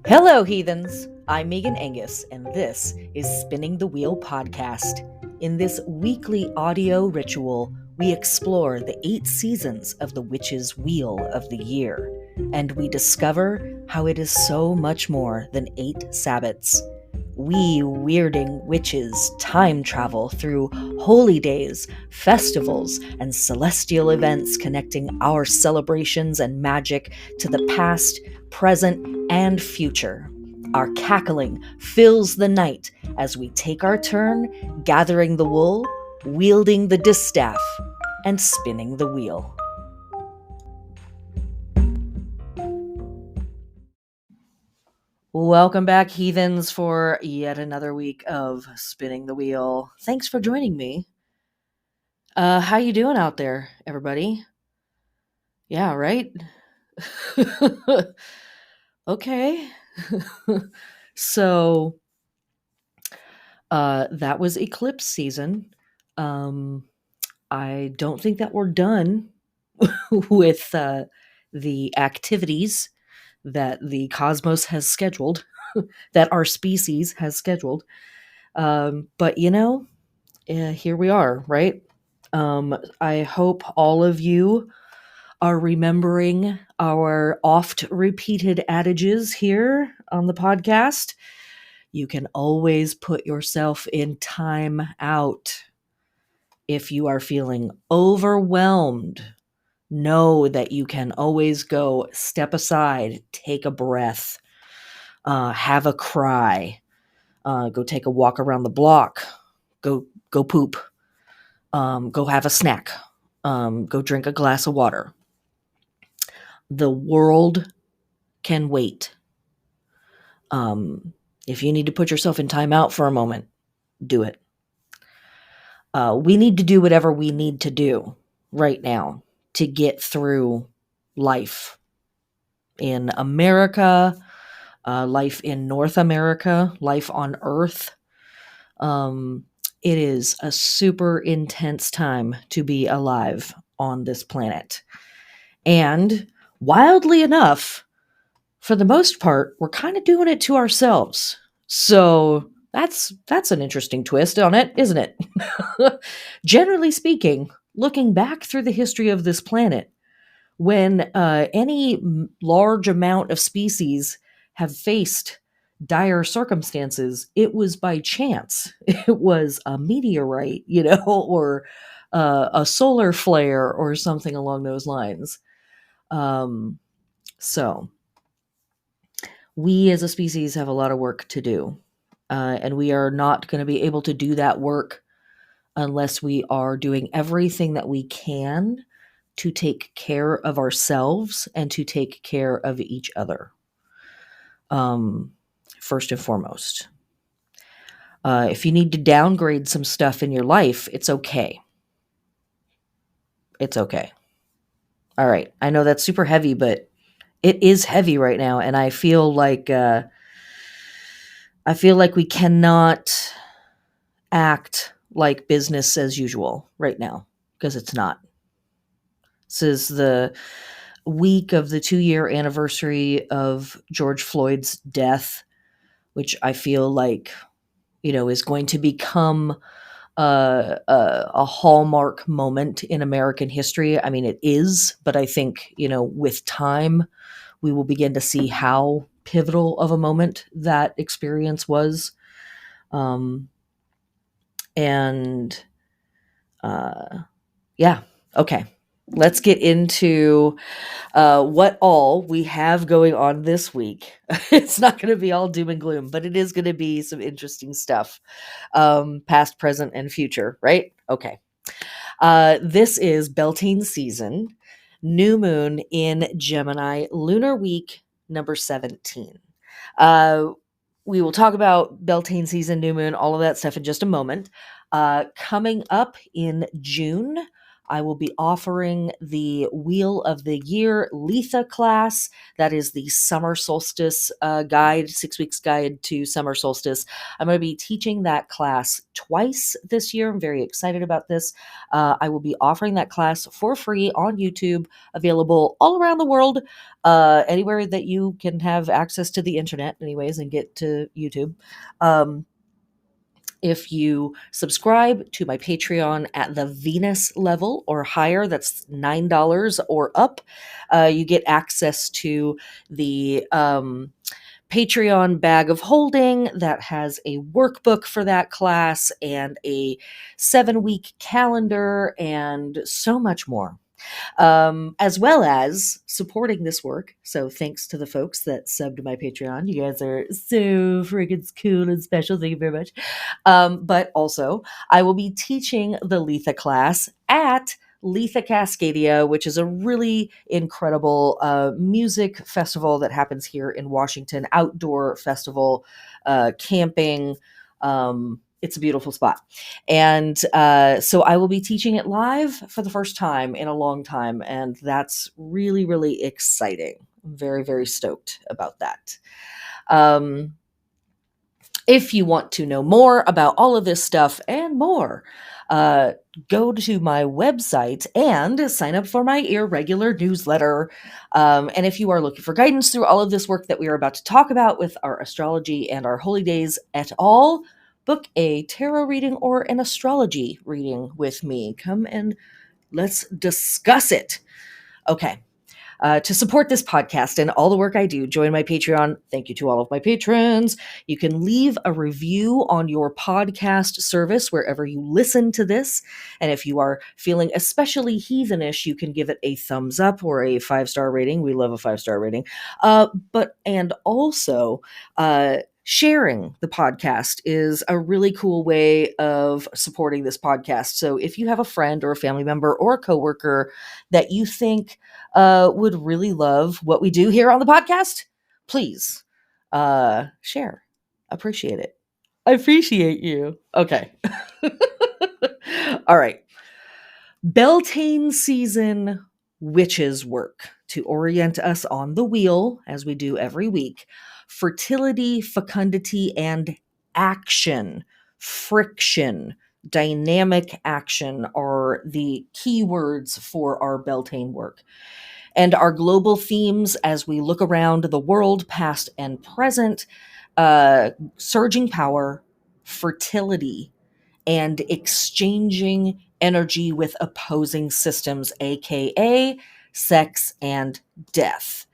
Hello, heathens! I'm Megan Angus, and this is Spinning the Wheel podcast. In this weekly audio ritual, we explore the 8 seasons of the witch's wheel of the year, and we discover how it is so much more than 8 Sabbats. We weirding witches time travel through holy days, festivals, and celestial events connecting our celebrations and magic to the past, present, and future. Our cackling fills the night as we take our turn gathering the wool, wielding the distaff, and spinning the wheel. Welcome back, heathens, for yet another week of Spinning the Wheel. Thanks for joining me. How you doing out there, everybody? Yeah, right? Okay. So, that was eclipse season. I don't think that we're done with the activities that the cosmos has scheduled, that our species has scheduled. But here we are, right? I hope all of you are remembering our oft repeated adages here on the podcast. You can always put yourself in time out. If you are feeling overwhelmed, know that you can always go step aside, take a breath, have a cry, go take a walk around the block, go poop, go have a snack, go drink a glass of water. The world can wait. If you need to put yourself in timeout for a moment, do it. We need to do whatever we need to do right now to get through life in America, life in North America, life on Earth. It is a super intense time to be alive on this planet. And wildly enough, for the most part, we're kind of doing it to ourselves. So that's an interesting twist on it, isn't it? Generally speaking, looking back through the history of this planet, when any large amount of species have faced dire circumstances, it was by chance. It was a meteorite, or a solar flare or something along those lines. So we as a species have a lot of work to do. And we are not going to be able to do that work unless we are doing everything that we can to take care of ourselves and to take care of each other. First and foremost. If you need to downgrade some stuff in your life, it's okay. It's okay. All right. I know that's super heavy, but it is heavy right now, and I feel like we cannot act like business as usual right now, because it's not. This is the week of the 2-year anniversary of George Floyd's death, which I feel like, is going to become a hallmark moment in American history. I mean, it is, but I think, with time, we will begin to see how pivotal of a moment that experience was. Yeah, okay. Let's get into what all we have going on this week. It's not going to be all doom and gloom, but it is going to be some interesting stuff, past, present, and future, right? Okay. This is Beltane season, new moon in Gemini, lunar week number 17. We will talk about Beltane season, new moon, all of that stuff in just a moment. Coming up in June, I will be offering the Wheel of the Year Letha class. That is the summer solstice guide, 6 weeks guide to summer solstice. I'm going to be teaching that class twice this year. I'm very excited about this. I will be offering that class for free on YouTube, available all around the world, anywhere that you can have access to the internet, anyways, and get to YouTube. If you subscribe to my Patreon at the Venus level or higher, that's $9 or up, you get access to the Patreon bag of holding that has a workbook for that class and a 7-week calendar and so much more, as well as supporting this work. So thanks to the folks that subbed to my Patreon. You guys are so freaking cool and special. Thank you very much. But also, I will be teaching the Letha class at Letha Cascadia, which is a really incredible music festival that happens here in Washington, outdoor festival, camping. It's a beautiful spot. And so I will be teaching it live for the first time in a long time. And that's really, really exciting. I'm very, very stoked about that. If you want to know more about all of this stuff and more, go to my website and sign up for my irregular newsletter. And if you are looking for guidance through all of this work that we are about to talk about with our astrology and our holy days et al., book a tarot reading or an astrology reading with me. Come and let's discuss it. Okay. To support this podcast and all the work I do, join my Patreon. Thank you to all of my patrons. You can leave a review on your podcast service wherever you listen to this. And if you are feeling especially heathenish, you can give it a thumbs up or a 5-star rating. We love a 5-star rating. And also, sharing the podcast is a really cool way of supporting this podcast. So if you have a friend or a family member or a coworker that you think would really love what we do here on the podcast, please share. Appreciate it. I appreciate you. Okay. All right. Beltane season witches work to orient us on the wheel, as we do every week. Fertility, fecundity, and action, friction, dynamic action are the keywords for our Beltane work. And our global themes as we look around the world, past and present, surging power, fertility, and exchanging energy with opposing systems, aka sex and death.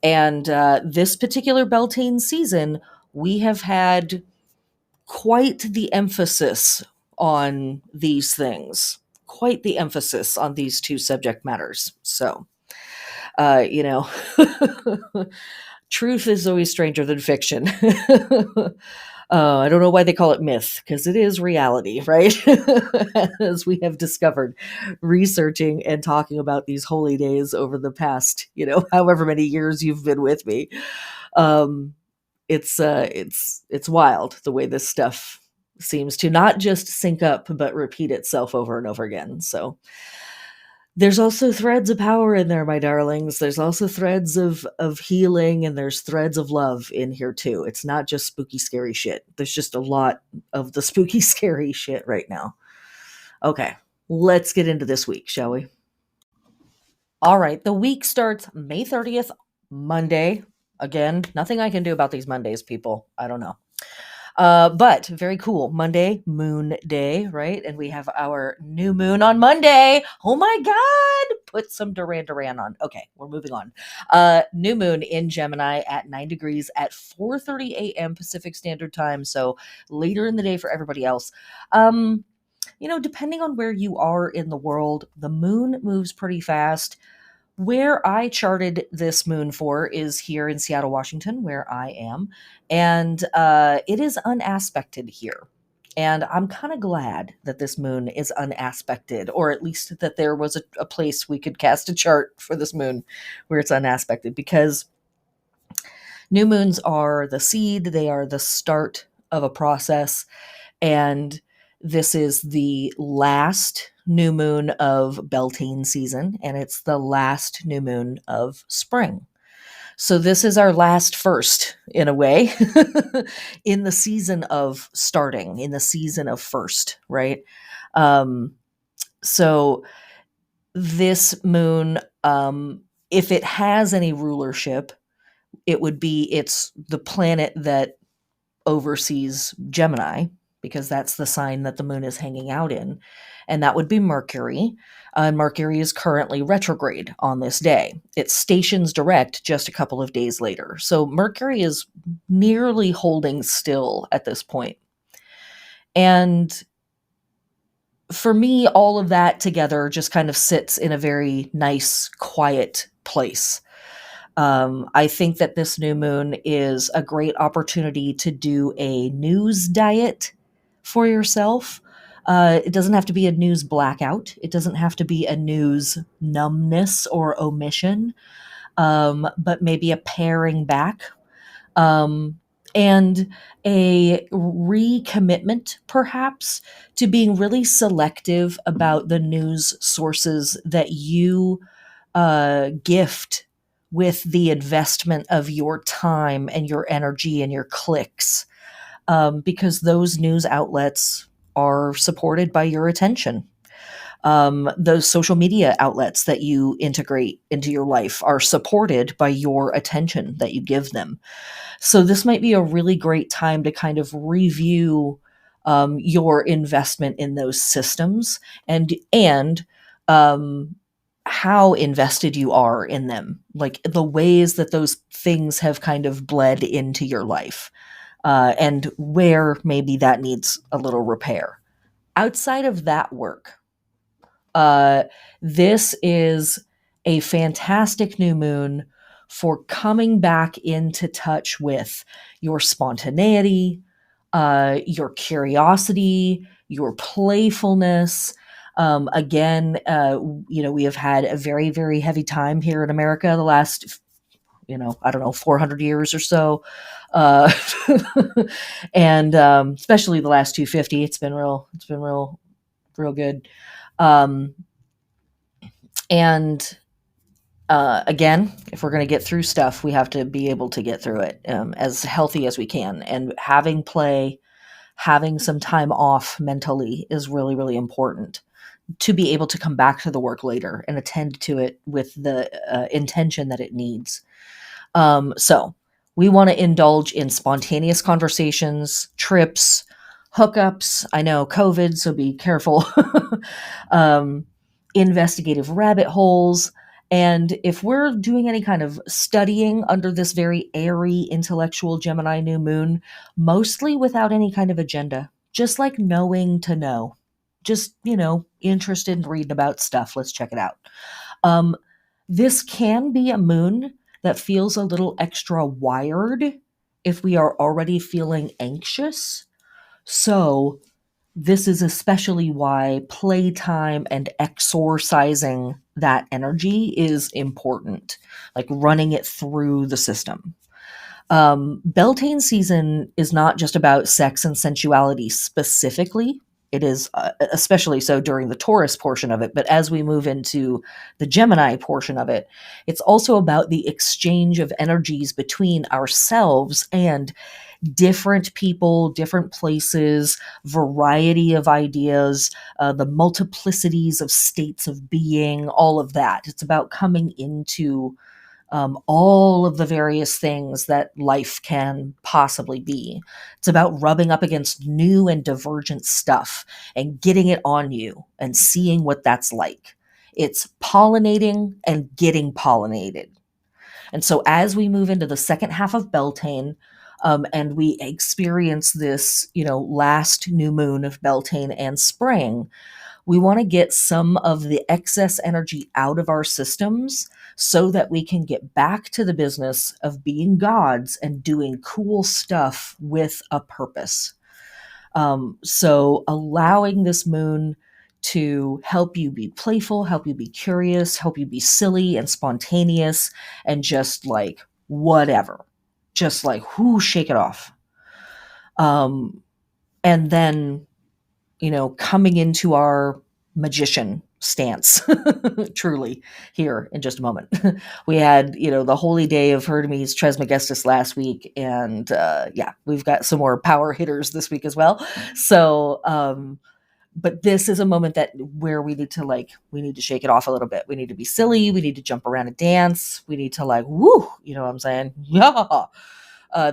And this particular Beltane season, we have had quite the emphasis on these things, quite the emphasis on these two subject matters. So, truth is always stranger than fiction. I don't know why they call it myth, because it is reality, right? As we have discovered, researching and talking about these holy days over the past, however many years you've been with me. It's wild the way this stuff seems to not just sync up, but repeat itself over and over again. So there's also threads of power in there, my darlings. There's also threads of healing, and there's threads of love in here too. It's not just spooky, scary shit. There's just a lot of the spooky, scary shit right now. Okay, let's get into this week, shall we? All right, the week starts May 30th, Monday. Again, nothing I can do about these Mondays, people. I don't know. But very cool. Monday, moon day, right? And we have our new moon on Monday. Oh my God. Put some Duran Duran on. Okay, we're moving on. New moon in Gemini at 9 degrees at 4:30 a.m. Pacific Standard Time. So later in the day for everybody else. Depending on where you are in the world, the moon moves pretty fast. Where I charted this moon for is here in Seattle, Washington, where I am. And it is unaspected here. And I'm kind of glad that this moon is unaspected, or at least that there was a place we could cast a chart for this moon where it's unaspected, because new moons are the seed, they are the start of a process. And This is the last new moon of Beltane season, and it's the last new moon of spring. So this is our last first, in a way, in the season of starting, in the season of first, right? Um, so this moon, if it has any rulership, it's the planet that oversees Gemini, because that's the sign that the moon is hanging out in. And that would be Mercury. Mercury is currently retrograde on this day. It stations direct just a couple of days later. So Mercury is nearly holding still at this point. And for me, all of that together just kind of sits in a very nice, quiet place. I think that this new moon is a great opportunity to do a news diet for yourself. It doesn't have to be a news blackout. It doesn't have to be a news numbness or omission, but maybe a paring back, um, and a recommitment, perhaps, to being really selective about the news sources that you gift with the investment of your time and your energy and your clicks, because those news outlets are supported by your attention. Those social media outlets that you integrate into your life are supported by your attention that you give them. So this might be a really great time to kind of review your investment in those systems, and how invested you are in them, like the ways that those things have kind of bled into your life, and where maybe that needs a little repair. Outside of that work, uh, this is a fantastic new moon for coming back into touch with your spontaneity, your curiosity, your playfulness. Again, we have had a very, very heavy time here in America the last, I don't know, 400 years or so. Uh, and especially the last 250, real good. Um, and again, if we're going to get through stuff, we have to be able to get through it as healthy as we can. And having play, having some time off mentally is really, really important to be able to come back to the work later and attend to it with the intention that it needs. So we want to indulge in spontaneous conversations, trips, hookups. I know COVID, so be careful. um, Investigative rabbit holes. And if we're doing any kind of studying under this very airy, intellectual Gemini new moon, mostly without any kind of agenda, just like knowing to know, just, interested in reading about stuff. Let's check it out. Um, this can be a moon that feels a little extra wired if we are already feeling anxious. So, this is especially why playtime and exorcising that energy is important, like running it through the system. Beltane season is not just about sex and sensuality specifically. It is especially so during the Taurus portion of it, but as we move into the Gemini portion of it, it's also about the exchange of energies between ourselves and different people, different places, variety of ideas, the multiplicities of states of being, all of that. It's about coming into all of the various things that life can possibly be. It's about rubbing up against new and divergent stuff and getting it on you and seeing what that's like. It's pollinating and getting pollinated. And so as we move into the second half of Beltane, and we experience this, last new moon of Beltane and spring, we want to get some of the excess energy out of our systems so that we can get back to the business of being gods and doing cool stuff with a purpose. So allowing this moon to help you be playful, help you be curious, help you be silly and spontaneous, and just like whatever, just like shake it off. And then coming into our magician stance truly here in just a moment. We had, the holy day of Hermes Trismegistus last week, and yeah, we've got some more power hitters this week as well. So but this is a moment that where we need to shake it off a little bit. We need to be silly, we need to jump around and dance, we need to woo, you know what I'm saying? Yeah.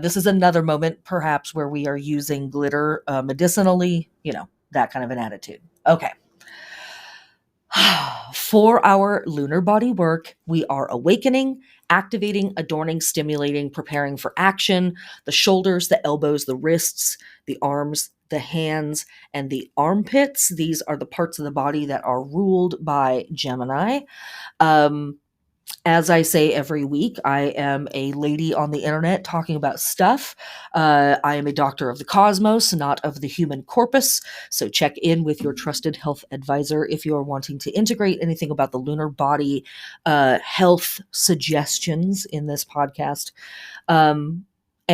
This is another moment perhaps where we are using glitter medicinally, that kind of an attitude. Okay. For our lunar body work, we are awakening, activating, adorning, stimulating, preparing for action. The shoulders, the elbows, the wrists, the arms, the hands, and the armpits. These are the parts of the body that are ruled by Gemini. Um, as I say every week, I am a lady on the internet talking about stuff. I am a doctor of the cosmos, not of the human corpus. So check in with your trusted health advisor if you are wanting to integrate anything about the lunar body health suggestions in this podcast. And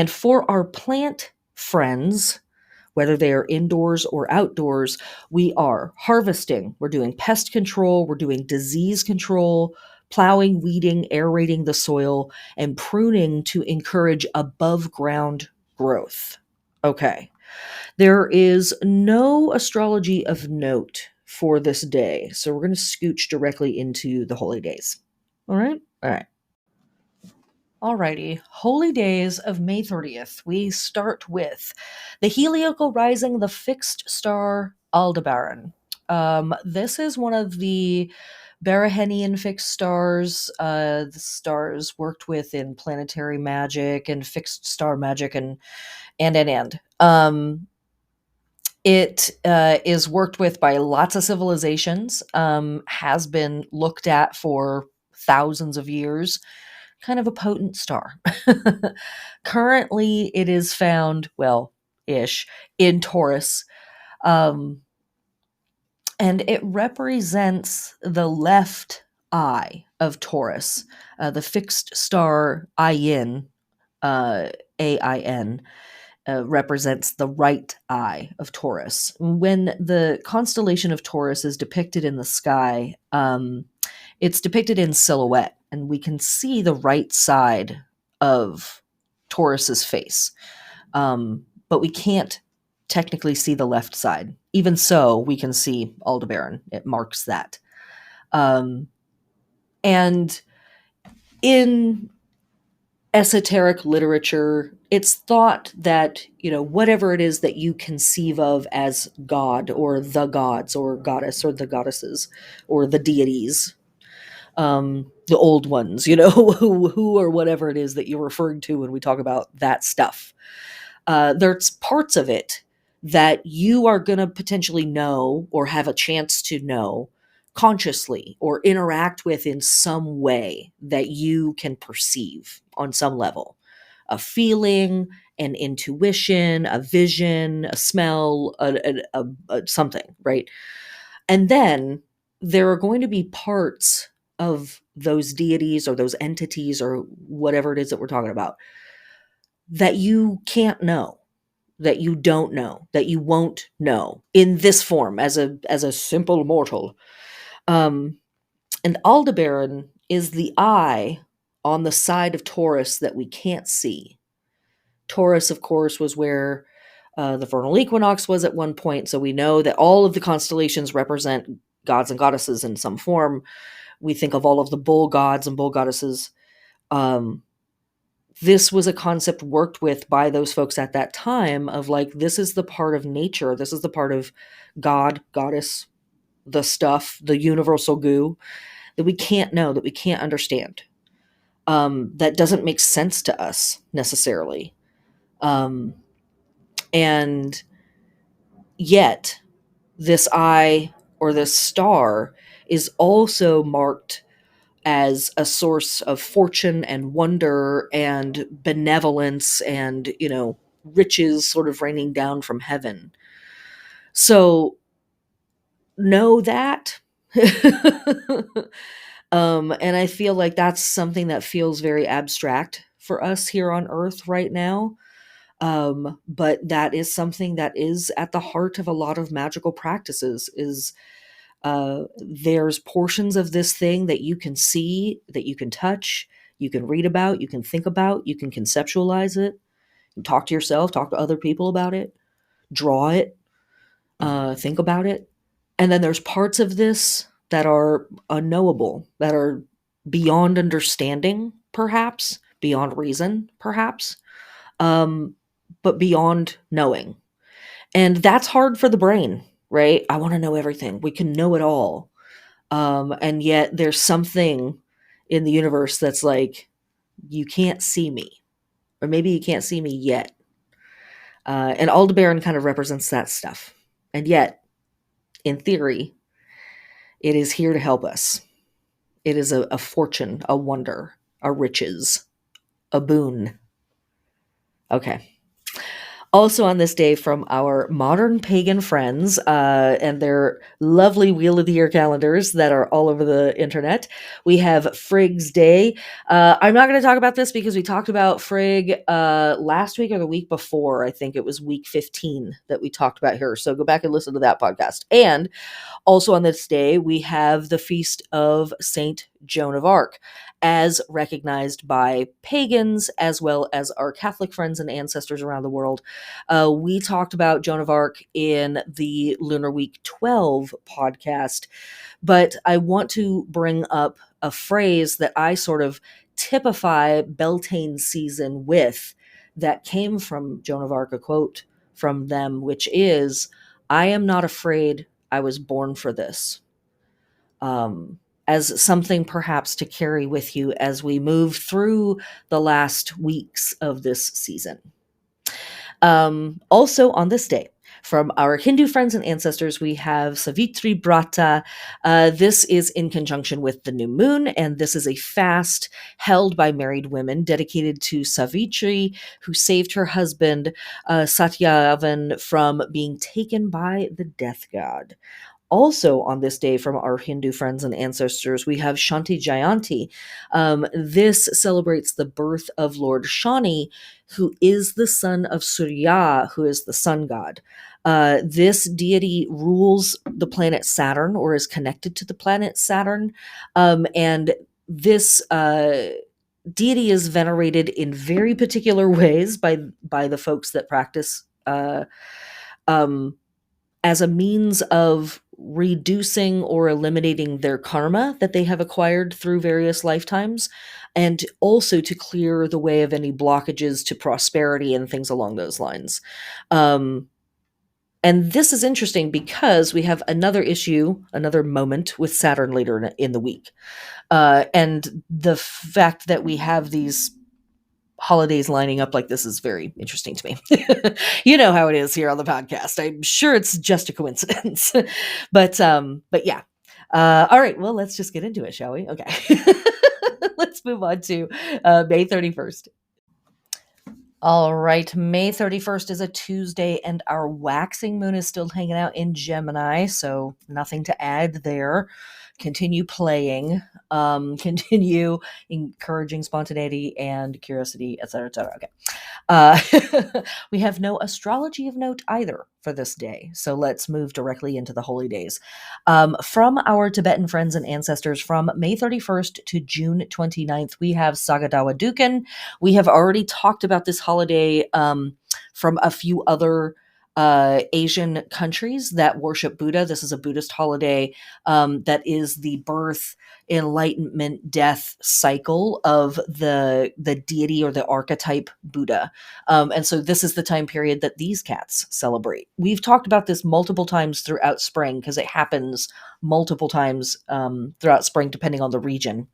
for our plant friends, whether they are indoors or outdoors, we are harvesting, we're doing pest control, we're doing disease control, plowing, weeding, aerating the soil, and pruning to encourage above ground growth. Okay. There is no astrology of note for this day, so we're going to scooch directly into the holy days. All right? All right. Alrighty, holy days of May 30th. We start with the heliacal rising, the fixed star Aldebaran. This is one of the Barahenian fixed stars. The stars worked with in planetary magic and fixed star magic and. It is worked with by lots of civilizations. Has been looked at for thousands of years. Kind of a potent star. Currently, it is found, ish, in Taurus. Um, and it represents the left eye of Taurus, the fixed star Ain, Ain. Represents the right eye of Taurus. When the constellation of Taurus is depicted in the sky, it's depicted in silhouette, and we can see the right side of Taurus's face, but we can't technically see the left side. Even so, we can see Aldebaran. It marks that. And in esoteric literature, it's thought that, whatever it is that you conceive of as God or the gods or goddess or the goddesses or the deities, the old ones, who or whatever it is that you're referring to when we talk about that stuff. There's parts of it that you are going to potentially know or have a chance to know consciously or interact with in some way that you can perceive on some level. A feeling, an intuition, a vision, a smell, something, right? And then there are going to be parts of those deities or those entities or whatever it is that we're talking about that you can't know, that you don't know, that you won't know in this form as a simple mortal. And Aldebaran is the eye on the side of Taurus that we can't see. Taurus, of course, was where the vernal equinox was at one point, so we know that all of the constellations represent gods and goddesses in some form. We think of all of the bull gods and bull goddesses. This was a concept worked with by those folks at that time of this is the part of nature, this is the part of God, goddess, the stuff, the universal goo that we can't know, that we can't understand, that doesn't make sense to us necessarily. And yet, this eye or this star is also marked as a source of fortune and wonder and benevolence and, riches sort of raining down from heaven. So know that. And I feel like that's something that feels very abstract for us here on Earth right now. But that is something that is at the heart of a lot of magical practices. Is there's portions of this thing that you can see, that you can touch, you can read about, you can think about, you can conceptualize it, you talk to yourself, talk to other people about it, draw it, think about it. And then there's parts of this that are unknowable, that are beyond understanding, perhaps, beyond reason, perhaps, um, but beyond knowing. And that's hard for the brain, right? I want to know everything. We can know it all. And yet there's something in the universe that's like, you can't see me, or maybe you can't see me yet. And Aldebaran kind of represents that stuff. And yet, in theory, it is here to help us. It is a fortune, a wonder, a riches, a boon. Okay. Also on this day from our modern pagan friends and their lovely Wheel of the Year calendars that are all over the internet, we have Frigg's Day. I'm not going to talk about this because we talked about Frigg last week or the week before. I think it was week 15 that we talked about here. So go back and listen to that podcast. And also on this day, we have the feast of Saint Joan of Arc, as recognized by pagans as well as our Catholic friends and ancestors around the world. We talked about Joan of Arc in the Lunar Week 12 podcast, but I want to bring up a phrase that I sort of typify Beltane season with that came from Joan of Arc, a quote from them, which is, "I am not afraid. I was born for this." As something perhaps to carry with you as we move through the last weeks of this season. Also on this day, from our Hindu friends and ancestors, we have Savitri Brata. This is in conjunction with the new moon, and this is a fast held by married women dedicated to Savitri, who saved her husband, Satyavan, from being taken by the death god. Also on this day from our Hindu friends and ancestors, we have Shanti Jayanti. This celebrates the birth of Lord Shani, who is the son of Surya, who is the sun god. This deity rules the planet Saturn, or is connected to the planet Saturn. And this deity is venerated in very particular ways by the folks that practice um, as a means of reducing or eliminating their karma that they have acquired through various lifetimes, and also to clear the way of any blockages to prosperity and things along those lines. And this is interesting because we have another issue, another moment with Saturn later in the week. And the fact that we have these holidays lining up like this is very interesting to me. You know how it is here on the podcast. I'm sure it's just a coincidence. But yeah. All right, well, let's just get into it, shall we? Okay. Let's move on to May 31st. All right, May 31st is a Tuesday, and our waxing moon is still hanging out in Gemini, so nothing to add there. Continue playing, continue encouraging spontaneity and curiosity, etc., etc. Okay. We have no astrology of note either for this day, so let's move directly into the holy days. From our Tibetan friends and ancestors, from May 31st to June 29th, we have Sagadawa Dukan. We have already talked about this holiday from a few other Asian countries that worship Buddha. This is a Buddhist holiday that is the birth, enlightenment, death cycle of the deity or the archetype Buddha. And so this is the time period that these cats celebrate. We've talked about this multiple times throughout spring because it happens multiple times throughout spring, depending on the region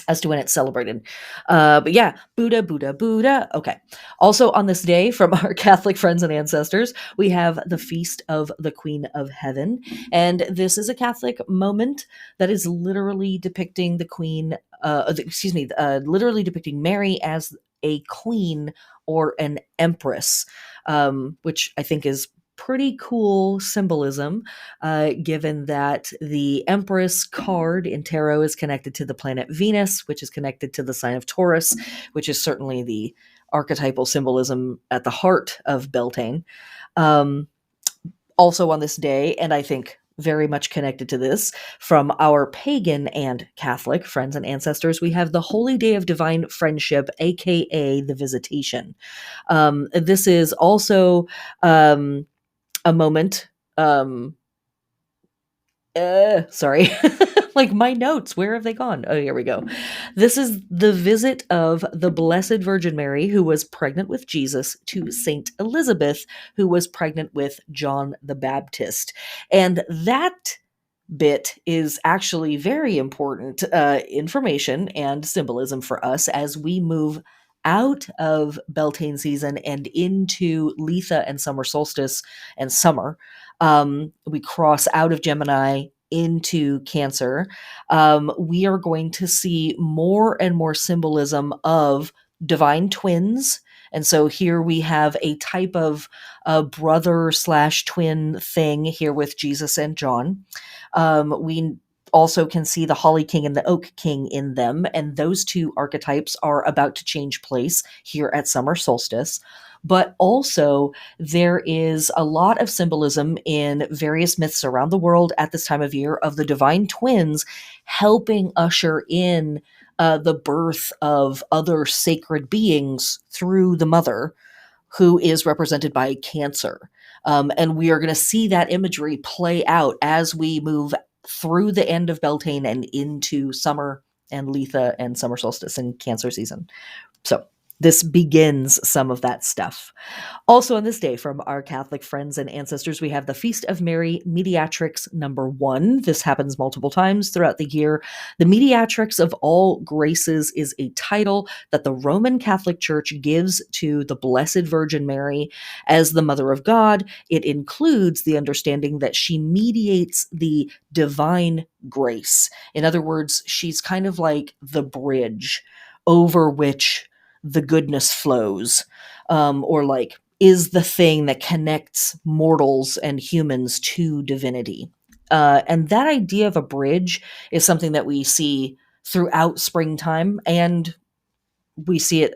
as to when it's celebrated. But yeah, Buddha, Buddha, Buddha. Okay. Also on this day, from our Catholic friends and ancestors, we have the Feast of the Queen of Heaven. And this is a Catholic moment that is literally depicting the Queen, literally depicting Mary as a queen or an empress, which I think is pretty cool symbolism, given that the Empress card in tarot is connected to the planet Venus, which is connected to the sign of Taurus, which is certainly the archetypal symbolism at the heart of Beltane. Um, Also on this day, and I think very much connected to this, from our pagan and Catholic friends and ancestors, we have the Holy Day of Divine Friendship, aka the Visitation. This is also a moment. Sorry. Like my notes, where have they gone? Oh, here we go. This is the visit of the Blessed Virgin Mary, who was pregnant with Jesus, to Saint Elizabeth, who was pregnant with John the Baptist. And that bit is actually very important information and symbolism for us as we move out of Beltane season and into Letha and summer solstice and summer. We cross out of Gemini into Cancer. We are going to see more and more symbolism of divine twins. And so here we have a type of brother slash twin thing here with Jesus and John. We also can see the Holly King and the Oak King in them, and those two archetypes are about to change place here at summer solstice. But also, there is a lot of symbolism in various myths around the world at this time of year of the divine twins helping usher in the birth of other sacred beings through the mother, who is represented by Cancer. And we are going to see that imagery play out as we move through the end of Beltane and into summer and Letha and summer solstice and Cancer season. So this begins some of that stuff. Also on this day, from our Catholic friends and ancestors, we have the Feast of Mary Mediatrix #1. This happens multiple times throughout the year. The Mediatrix of all graces is a title that the Roman Catholic Church gives to the Blessed Virgin Mary as the Mother of God. It includes the understanding that she mediates the divine grace. In other words, she's kind of like the bridge over which the goodness flows, or like is the thing that connects mortals and humans to divinity. And that idea of a bridge is something that we see throughout springtime, and we see it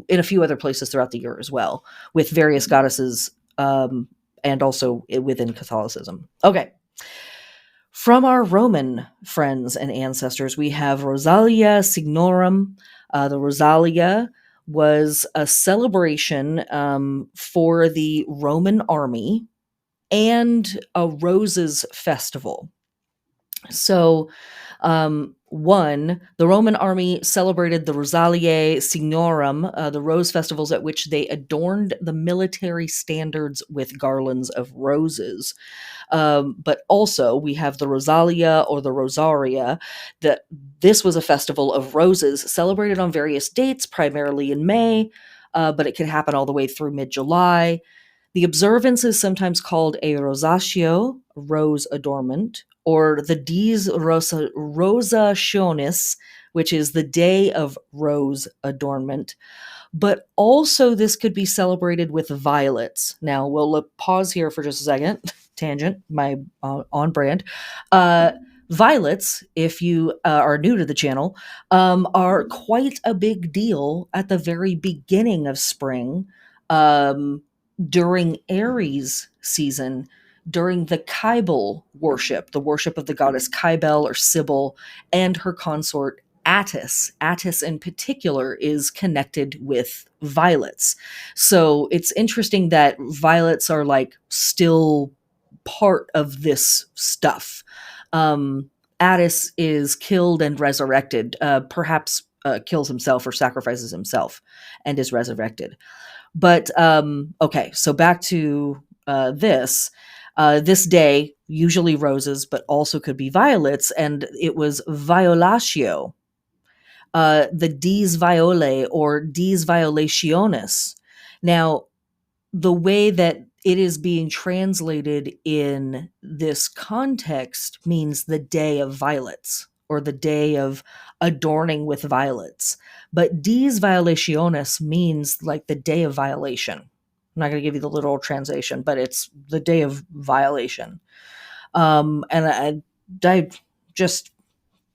in a few other places throughout the year as well, with various goddesses, and also within Catholicism. Okay. From our Roman friends and ancestors, we have Rosalia Signorum. The Rosalia was a celebration for the Roman army and a roses festival. So, the Roman army celebrated the Rosaliae Signorum, the rose festivals at which they adorned the military standards with garlands of roses. But also we have the Rosalia or the Rosaria. That this was a festival of roses celebrated on various dates, primarily in May, but it can happen all the way through mid-July. The observance is sometimes called a rosatio, rose adornment, or the Dies Rosationis, which is the day of rose adornment. But also this could be celebrated with violets. Now, we'll pause here for just a second. Tangent, my on brand. Violets, if you are new to the channel, are quite a big deal at the very beginning of spring, during Aries season, during the Kybele worship, the worship of the goddess Kybele or Sybil and her consort Attis. Attis in particular is connected with violets. So it's interesting that violets are like still part of this stuff. Attis is killed and resurrected, perhaps kills himself or sacrifices himself and is resurrected. But okay, so back to this. This day, usually roses, but also could be violets, and it was violatio, the Dies Violae or Dies Violationis. Now, the way that it is being translated in this context means the day of violets or the day of adorning with violets. But Dies Violationis means like the day of violation. not going to give you the literal translation, but it's the day of violation. And I just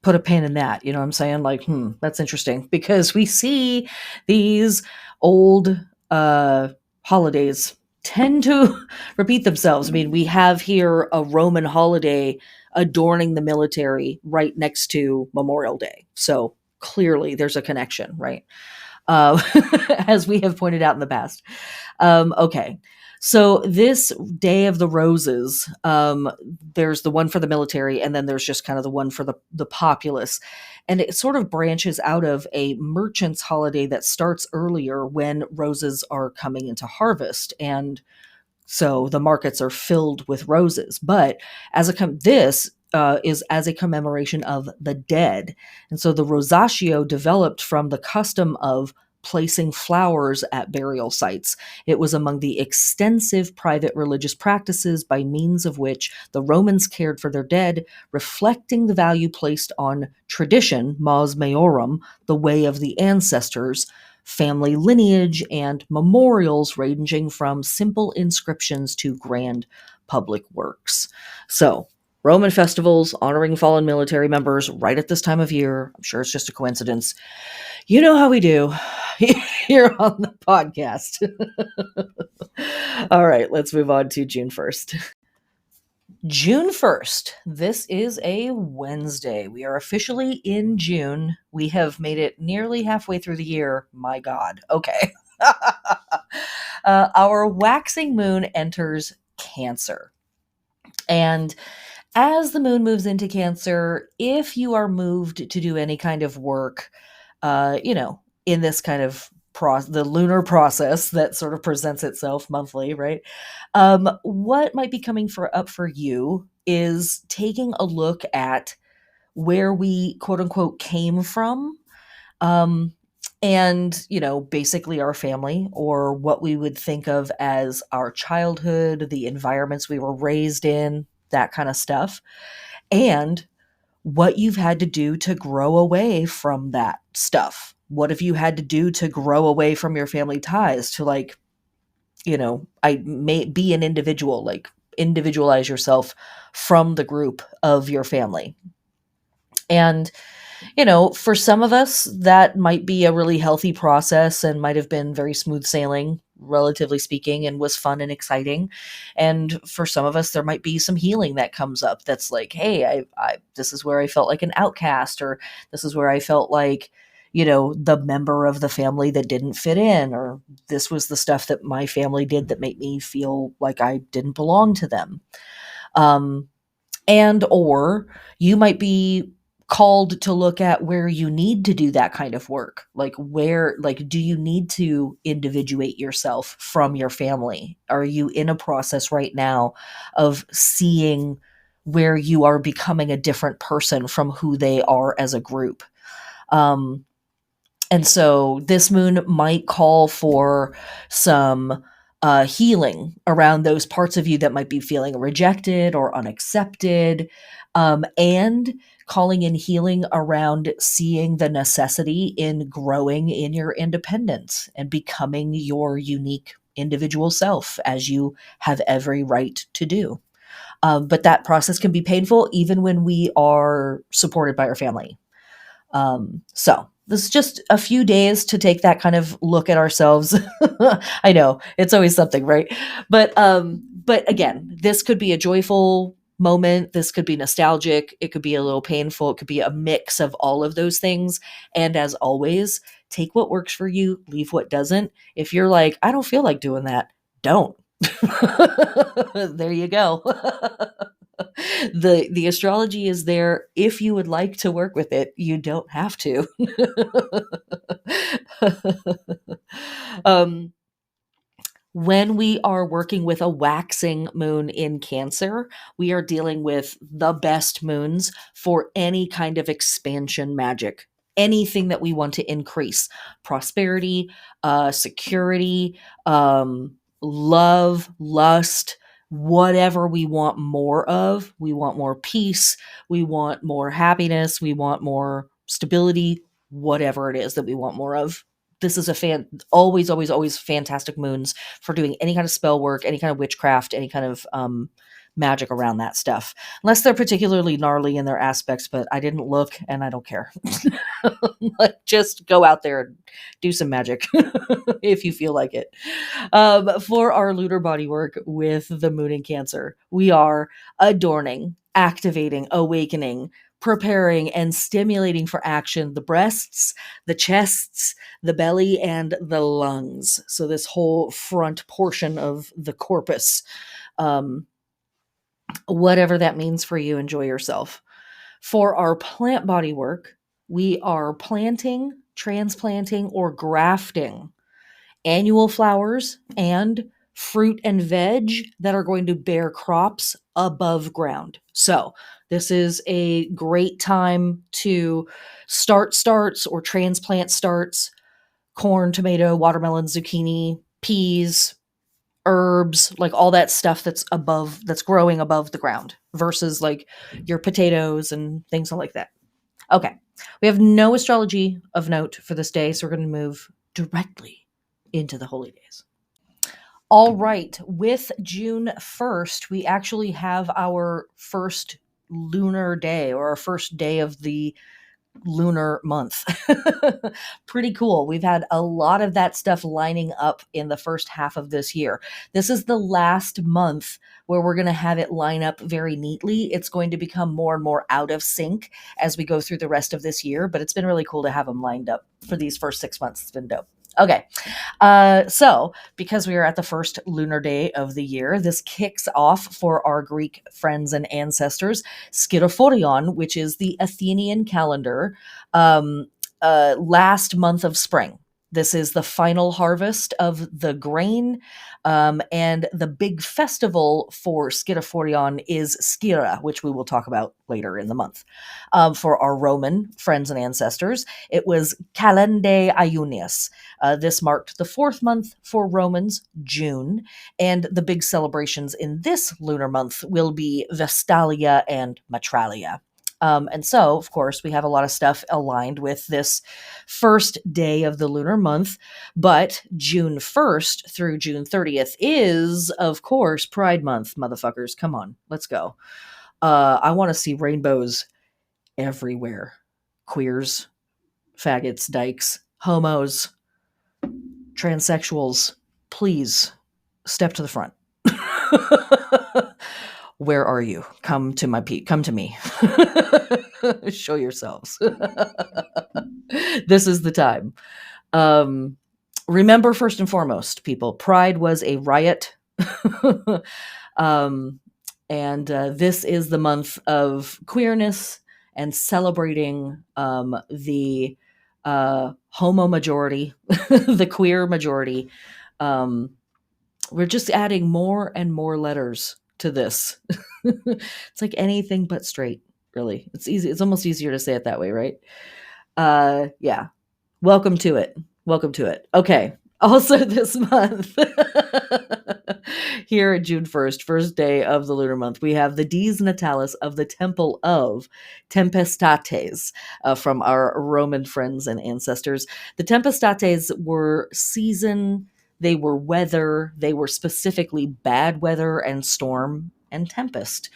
put a pin in that. You know what I'm saying? Like, that's interesting, because we see these old holidays tend to repeat themselves. I mean, we have here a Roman holiday adorning the military right next to Memorial Day. So clearly there's a connection, right? Uh, as we have pointed out in the past. Okay. So this Day of the Roses, there's the one for the military, and then there's just kind of the one for the populace. And it sort of branches out of a merchant's holiday that starts earlier when roses are coming into harvest. And so the markets are filled with roses. But as this is as a commemoration of the dead. And so the rosaccio developed from the custom of placing flowers at burial sites. It was among the extensive private religious practices by means of which the Romans cared for their dead, reflecting the value placed on tradition, mos maiorum, the way of the ancestors, family lineage, and memorials ranging from simple inscriptions to grand public works. So, Roman festivals honoring fallen military members right at this time of year. I'm sure it's just a coincidence. You know how we do here on the podcast. All right, let's move on to June 1st. June 1st. This is a Wednesday. We are officially in June. We have made it nearly halfway through the year. My God. Okay. Our waxing moon enters Cancer. And as the moon moves into Cancer, if you are moved to do any kind of work, in this kind of the lunar process that sort of presents itself monthly, right? What might be coming up for you is taking a look at where we quote unquote came from, um, and basically our family, or what we would think of as our childhood, the environments we were raised in, that kind of stuff, and what you've had to do to grow away from that stuff. What have you had to do to grow away from your family ties, to I may be an individual, like individualize yourself from the group of your family. And for some of us, that might be a really healthy process and might have been very smooth sailing, relatively speaking, and was fun and exciting. And for some of us, there might be some healing that comes up that's like, hey, this is where I felt like an outcast, or this is where I felt like, the member of the family that didn't fit in, or this was the stuff that my family did that made me feel like I didn't belong to them. Or you might be called to look at where you need to do that kind of work. Like do you need to individuate yourself from your family? Are you in a process right now of seeing where you are becoming a different person from who they are as a group? And so this moon might call for some healing around those parts of you that might be feeling rejected or unaccepted, and calling in healing around seeing the necessity in growing in your independence and becoming your unique individual self, as you have every right to do. But that process can be painful even when we are supported by our family. So this is just a few days to take that kind of look at ourselves. I know it's always something, right? But again, this could be a joyful moment. This could be nostalgic. It could be a little painful. It could be a mix of all of those things. And as always, take what works for you, leave what doesn't. If you're like, I don't feel like doing that, don't. There you go. The astrology is there if you would like to work with it. You don't have to. um, when we are working with a waxing moon in Cancer, we are dealing with the best moons for any kind of expansion magic. Anything that we want to increase: prosperity, security, love, lust, whatever we want more of. We want more peace. We want more happiness. We want more stability, whatever it is that we want more of. This is always, always, always fantastic moons for doing any kind of spell work, any kind of witchcraft, any kind of magic around that stuff. Unless they're particularly gnarly in their aspects, but I didn't look and I don't care. Like, just go out there and do some magic if you feel like it. For our lunar body work with the moon in Cancer, we are adorning, activating, awakening, preparing, and stimulating for action the breasts, the chests, the belly, and the lungs. So, this whole front portion of the corpus. Whatever that means for you, enjoy yourself. For our plant body work, we are planting, transplanting, or grafting annual flowers and fruit and veg that are going to bear crops above ground. So, this is a great time to start starts or transplant starts: corn, tomato, watermelon, zucchini, peas, herbs, like all that stuff that's growing above the ground versus like your potatoes and things like that. Okay. We have no astrology of note for this day, so we're going to move directly into the holy days. All right. With June 1st, we actually have our first lunar day, or our first day of the lunar month. Pretty cool. We've had a lot of that stuff lining up in the first half of this year. This is the last month where we're going to have it line up very neatly. It's going to become more and more out of sync as we go through the rest of this year, but it's been really cool to have them lined up for these first 6 months. It's been dope. Okay. So because we are at the first lunar day of the year, this kicks off for our Greek friends and ancestors Schirophorion, which is the Athenian calendar, last month of spring. This is the final harvest of the grain, and the big festival for Schirophorion is Skira, which we will talk about later in the month. For our Roman friends and ancestors, it was Calende Iunius. This marked the 4th month for Romans, June, and the big celebrations in this lunar month will be Vestalia and Matralia. And so, of course, we have a lot of stuff aligned with this first day of the lunar month. But June 1st through June 30th is, of course, Pride Month, motherfuckers. Come on, let's go. I want to see rainbows everywhere. Queers, faggots, dykes, homos, transsexuals, please step to the front. Where are you? Come to my come to me. Show yourselves. This is the time. Remember, first and foremost, people, Pride was a riot. And this is the month of queerness and celebrating the homo majority, the queer majority. We're just adding more and more letters to this. It's like anything but straight, really. It's easy. It's almost easier to say it that way, right? Yeah. Welcome to it. Welcome to it. Okay. Also this month, here at June 1st, first day of the lunar month, we have the Dies Natalis of the Temple of Tempestates from our Roman friends and ancestors. The Tempestates were season, they were weather, they were specifically bad weather and storm and tempest.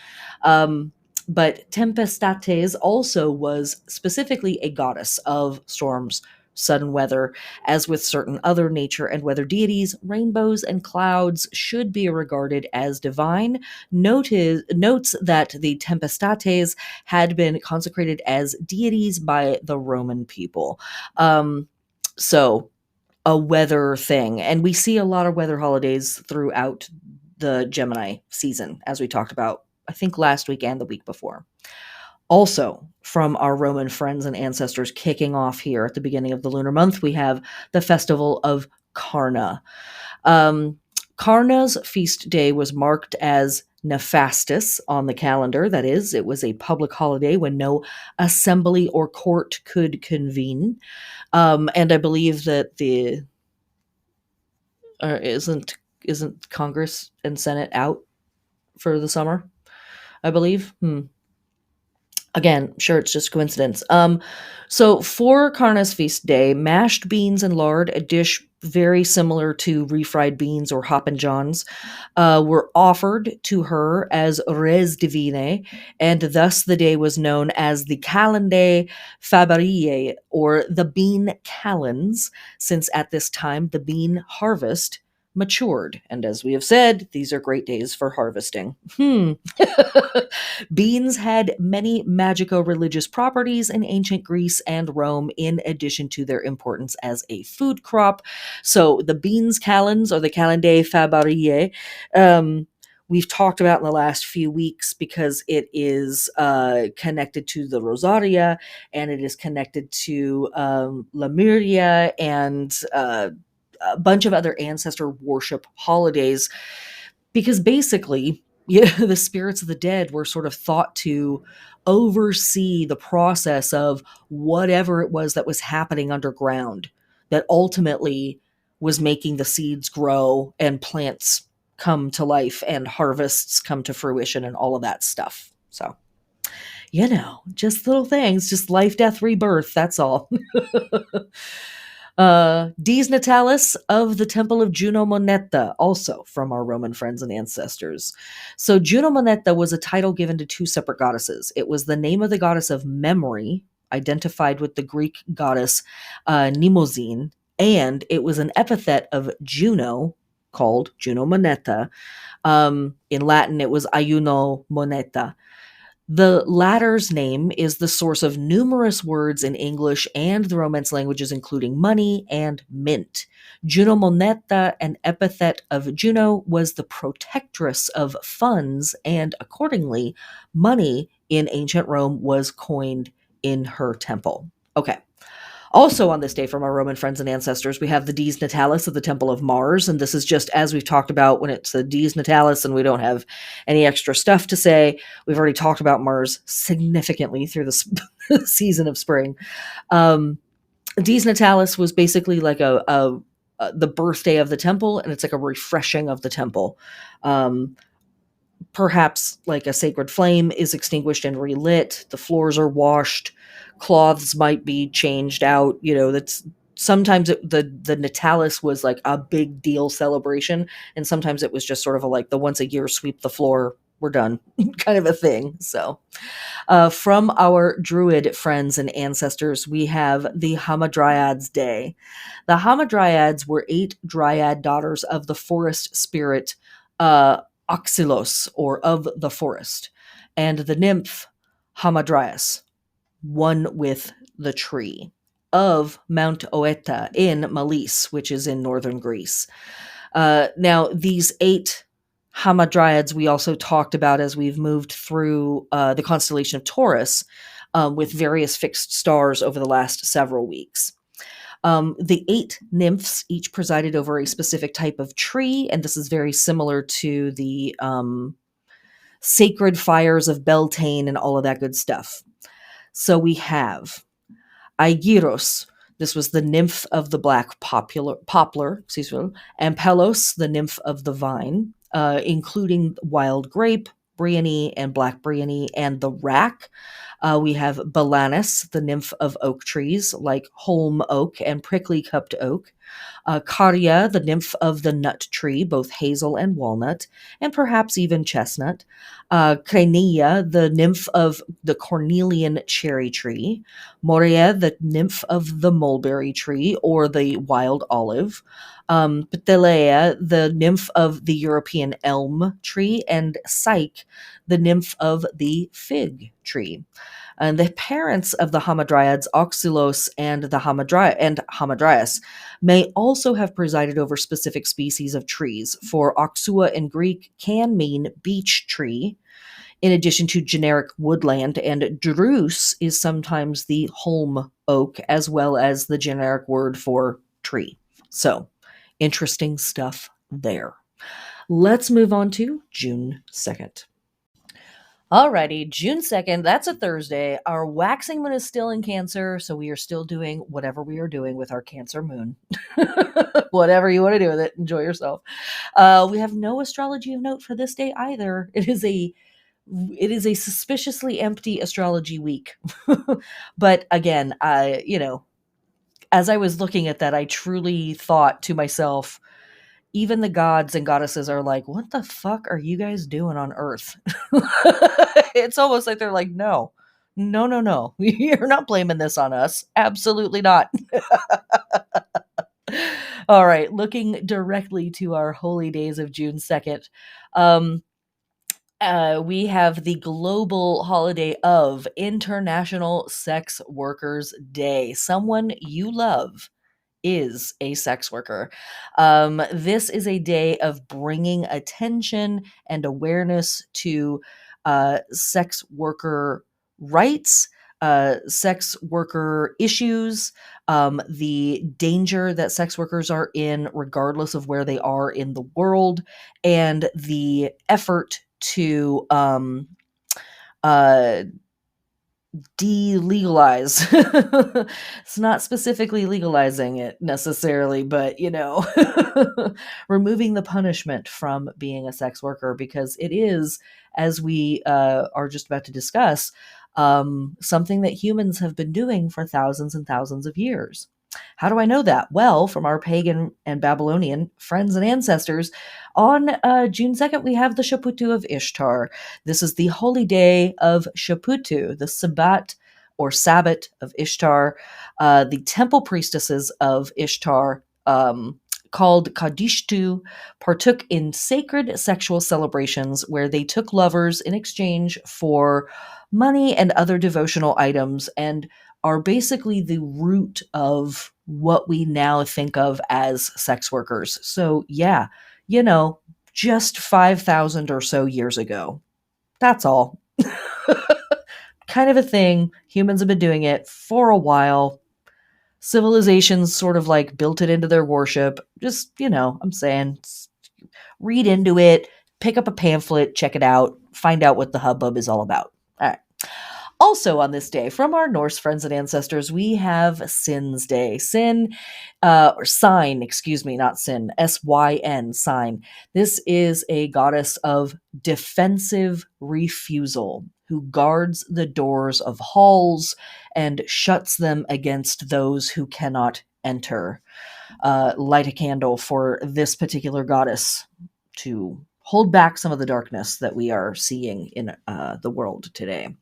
But Tempestates also was specifically a goddess of storms, sudden weather. As with certain other nature and weather deities, rainbows and clouds should be regarded as divine. Notes that the Tempestates had been consecrated as deities by the Roman people. So a weather thing. And we see a lot of weather holidays throughout the Gemini season, as we talked about, I think last week and the week before. Also, from our Roman friends and ancestors kicking off here at the beginning of the lunar month, we have the festival of Carna. Carna's feast day was marked as Nefastus on the calendar. That is, it was a public holiday when no assembly or court could convene. And I believe that the isn't Congress and Senate out for the summer, I believe. Again, sure, it's just coincidence. So for Karna's feast day, mashed beans and lard, a dish very similar to refried beans or hoppin' johns, were offered to her as res divine, and thus the day was known as the Calende Fabarie, or the bean calends, since at this time the bean harvest matured. And as we have said, these are great days for harvesting. Beans had many magico religious properties in ancient Greece and Rome, in addition to their importance as a food crop. So the beans calends, or the Calendae Fabarie, we've talked about in the last few weeks because it is connected to the Rosaria, and it is connected to Lemuria and a bunch of other ancestor worship holidays, because basically, yeah, the spirits of the dead were sort of thought to oversee the process of whatever it was that was happening underground that ultimately was making the seeds grow and plants come to life and harvests come to fruition and all of that stuff. So, just little things, just life, death, rebirth. That's all. Dies Natalis of the Temple of Juno Moneta, also from our Roman friends and ancestors. So, Juno Moneta was a title given to two separate goddesses. It was the name of the goddess of memory, identified with the Greek goddess Mnemosyne, and it was an epithet of Juno, called Juno Moneta. In Latin, it was Ayuno Moneta. The latter's name is the source of numerous words in English and the Romance languages, including money and mint. Juno Moneta, an epithet of Juno, was the protectress of funds, and accordingly, money in ancient Rome was coined in her temple. Okay. Also, on this day, from our Roman friends and ancestors, we have the Dies Natalis of the Temple of Mars. And this is just as we've talked about when it's the Dies Natalis and we don't have any extra stuff to say. We've already talked about Mars significantly through the season of spring. Dies Natalis was basically like the birthday of the temple, and it's like a refreshing of the temple. Perhaps like a sacred flame is extinguished and relit, the floors are washed, cloths might be changed out. That's sometimes the Natalis was like a big deal celebration, and sometimes it was just sort of a like the once a year sweep the floor, we're done kind of a thing. So from our Druid friends and ancestors, we have the Hamadryads Day. The Hamadryads were 8 dryad daughters of the forest spirit Oxylos, or of the forest, and the nymph Hamadryas, one with the tree, of Mount Oeta in Malis, which is in northern Greece. Now, these 8 Hamadryads we also talked about as we've moved through the constellation of Taurus, with various fixed stars over the last several weeks. The 8 nymphs each presided over a specific type of tree, and this is very similar to the sacred fires of Beltane and all of that good stuff. So we have Aegiros. This was the nymph of the black poplar, and Pelos, the nymph of the vine, including wild grape, bryony, and black bryony, and the rack. We have Balanus, the nymph of oak trees, like holm oak and prickly cupped oak. Caria, the nymph of the nut tree, both hazel and walnut, and perhaps even chestnut. Crania, the nymph of the cornelian cherry tree. Moria, the nymph of the mulberry tree or the wild olive. Ptelea, the nymph of the European elm tree. And Psyche, the nymph of the fig tree. And the parents of the Hamadryads, Oxylos and Hamadryas, may also have presided over specific species of trees, for Oxua in Greek can mean beech tree, in addition to generic woodland, and Druce is sometimes the holm oak, as well as the generic word for tree. So, interesting stuff there. Let's move on to June 2nd. Alrighty, June 2nd, that's a Thursday. Our waxing moon is still in Cancer, so we are still doing whatever we are doing with our Cancer moon. Whatever you want to do with it, enjoy yourself. We have no astrology of note for this day either. It is a it is a suspiciously empty astrology week. But again, as I was looking at that, I truly thought to myself, even the gods and goddesses are like, what the fuck are you guys doing on Earth? It's almost like they're like, no, no, no, no. You're not blaming this on us. Absolutely not. All right. Looking directly to our holy days of June 2nd. We have the global holiday of International Sex Workers Day. Someone you love is a sex worker. This is a day of bringing attention and awareness to sex worker rights, sex worker issues, the danger that sex workers are in, regardless of where they are in the world, and the effort to delegalize. It's not specifically legalizing it necessarily, but removing the punishment from being a sex worker, because it is, as we are just about to discuss, something that humans have been doing for thousands and thousands of years. How do I know that? Well, from our pagan and Babylonian friends and ancestors, on June 2nd, we have the Shaputu of Ishtar. This is the holy day of Shaputu, the Sabbat or Sabbat of Ishtar, the temple priestesses of Ishtar, called Kadishtu, partook in sacred sexual celebrations where they took lovers in exchange for money and other devotional items, and are basically the root of what we now think of as sex workers. So yeah, just 5,000 or so years ago. That's all. Kind of a thing. Humans have been doing it for a while. Civilizations sort of like built it into their worship. Just, I'm saying, read into it, pick up a pamphlet, check it out, find out what the hubbub is all about. All right. Also on this day, from our Norse friends and ancestors, we have Sin's Day. Or Sign, excuse me, not Sin, S-Y-N, Sign. This is a goddess of defensive refusal who guards the doors of halls and shuts them against those who cannot enter. Light a candle for this particular goddess to hold back some of the darkness that we are seeing in the world today.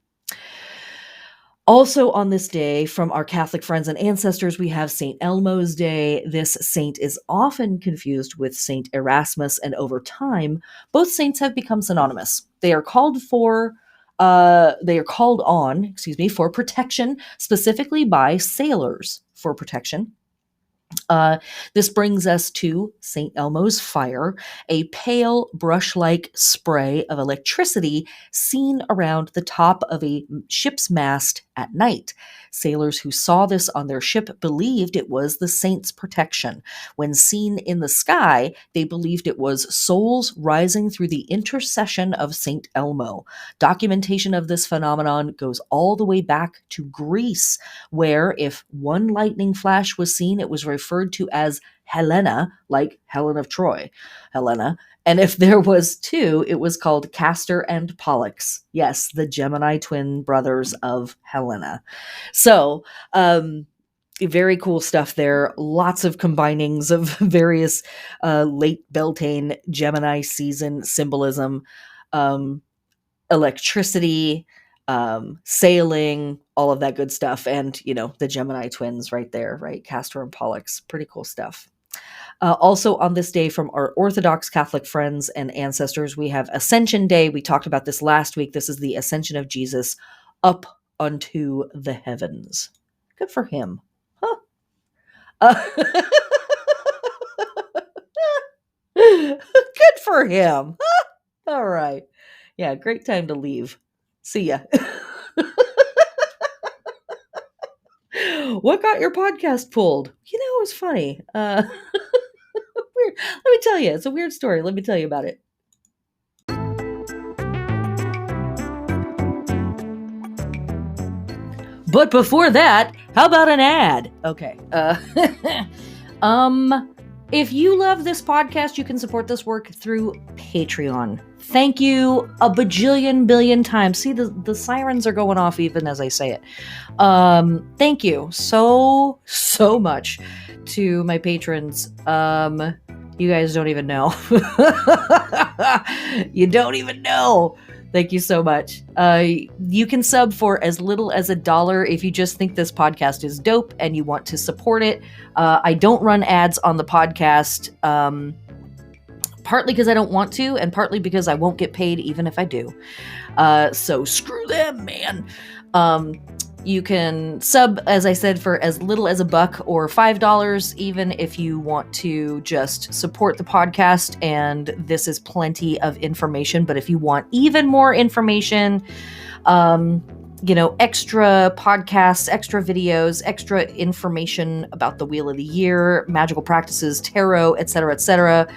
Also on this day, from our Catholic friends and ancestors, we have St. Elmo's Day. This saint is often confused with St. Erasmus, and over time, both saints have become synonymous. They are called on for protection, specifically by sailors for protection. This brings us to St. Elmo's fire, a pale brush-like spray of electricity seen around the top of a ship's mast at night. Sailors who saw this on their ship believed it was the saint's protection. When seen in the sky, they believed it was souls rising through the intercession of St. Elmo. Documentation of this phenomenon goes all the way back to Greece, where if one lightning flash was seen, it was referred to as Helena, like Helen of Troy, Helena. And if there was two, it was called Castor and Pollux. Yes, the Gemini twin brothers of Helena. So, very cool stuff there. Lots of combinings of various late Beltane Gemini season symbolism, electricity, sailing, all of that good stuff. And, the Gemini twins right there, right? Castor and Pollux. Pretty cool stuff. Also on this day, from our Orthodox Catholic friends and ancestors, we have Ascension Day. We talked about this last week. This is the ascension of Jesus up unto the heavens. Good for him. Huh? Good for him. All right. Yeah, great time to leave. See ya. What got your podcast pulled? It was funny. Weird. Let me tell you. It's a weird story. Let me tell you about it. But before that, how about an ad? Okay. If you love this podcast, you can support this work through Patreon. Thank you a bajillion billion times. See, the sirens are going off even as I say it. Thank you so much to my patrons. You guys don't even know. You don't even know. Thank you so much. You can sub for as little as $1 if you just think this podcast is dope and you want to support it. I don't run ads on the podcast, partly because I don't want to, and partly because I won't get paid even if I do. So screw them, man. You can sub, as I said, for as little as $1 or $5, even if you want to just support the podcast. And this is plenty of information. But if you want even more information, extra podcasts, extra videos, extra information about the Wheel of the Year, magical practices, tarot, etc.,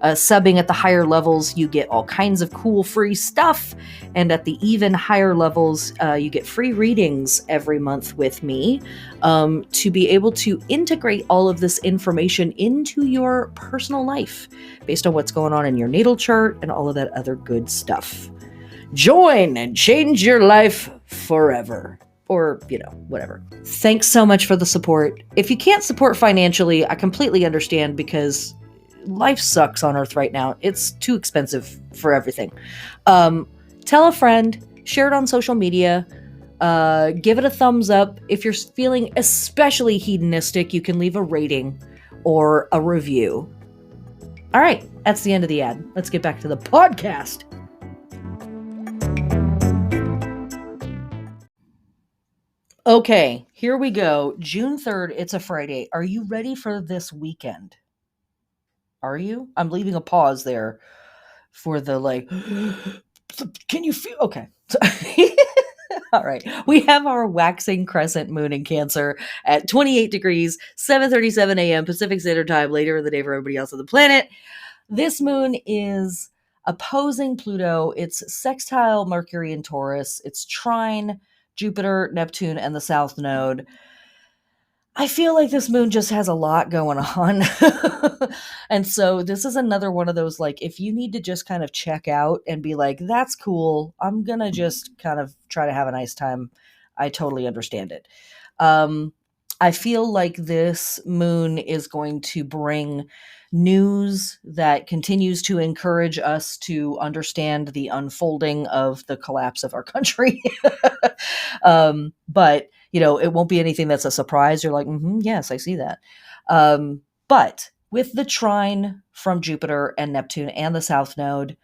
subbing at the higher levels, you get all kinds of cool free stuff. And at the even higher levels, you get free readings every month with me to be able to integrate all of this information into your personal life based on what's going on in your natal chart and all of that other good stuff. Join and change your life forever. Or, whatever. Thanks so much for the support. If you can't support financially, I completely understand because life sucks on Earth right now. It's too expensive for everything. Tell a friend, share it on social media, give it a thumbs up. If you're feeling especially hedonistic, you can leave a rating or a review. All right, that's the end of the ad. Let's get back to the podcast. Okay, here we go. June 3rd, it's a Friday. Are you ready for this weekend? Are you? I'm leaving a pause there for the can you feel? Okay. All right. We have our waxing crescent moon in Cancer at 28 degrees, 7:37 a.m. Pacific Standard Time, later in the day for everybody else on the planet. This moon is opposing Pluto. It's sextile Mercury in Taurus. It's trine Jupiter, Neptune, and the South Node. I feel like this moon just has a lot going on. And so this is another one of those, if you need to just kind of check out and be like, that's cool, I'm going to just kind of try to have a nice time. I totally understand it. I feel like this moon is going to bring news that continues to encourage us to understand the unfolding of the collapse of our country. But it won't be anything that's a surprise. You're like, yes, I see that. But with the trine from Jupiter and Neptune and the South Node,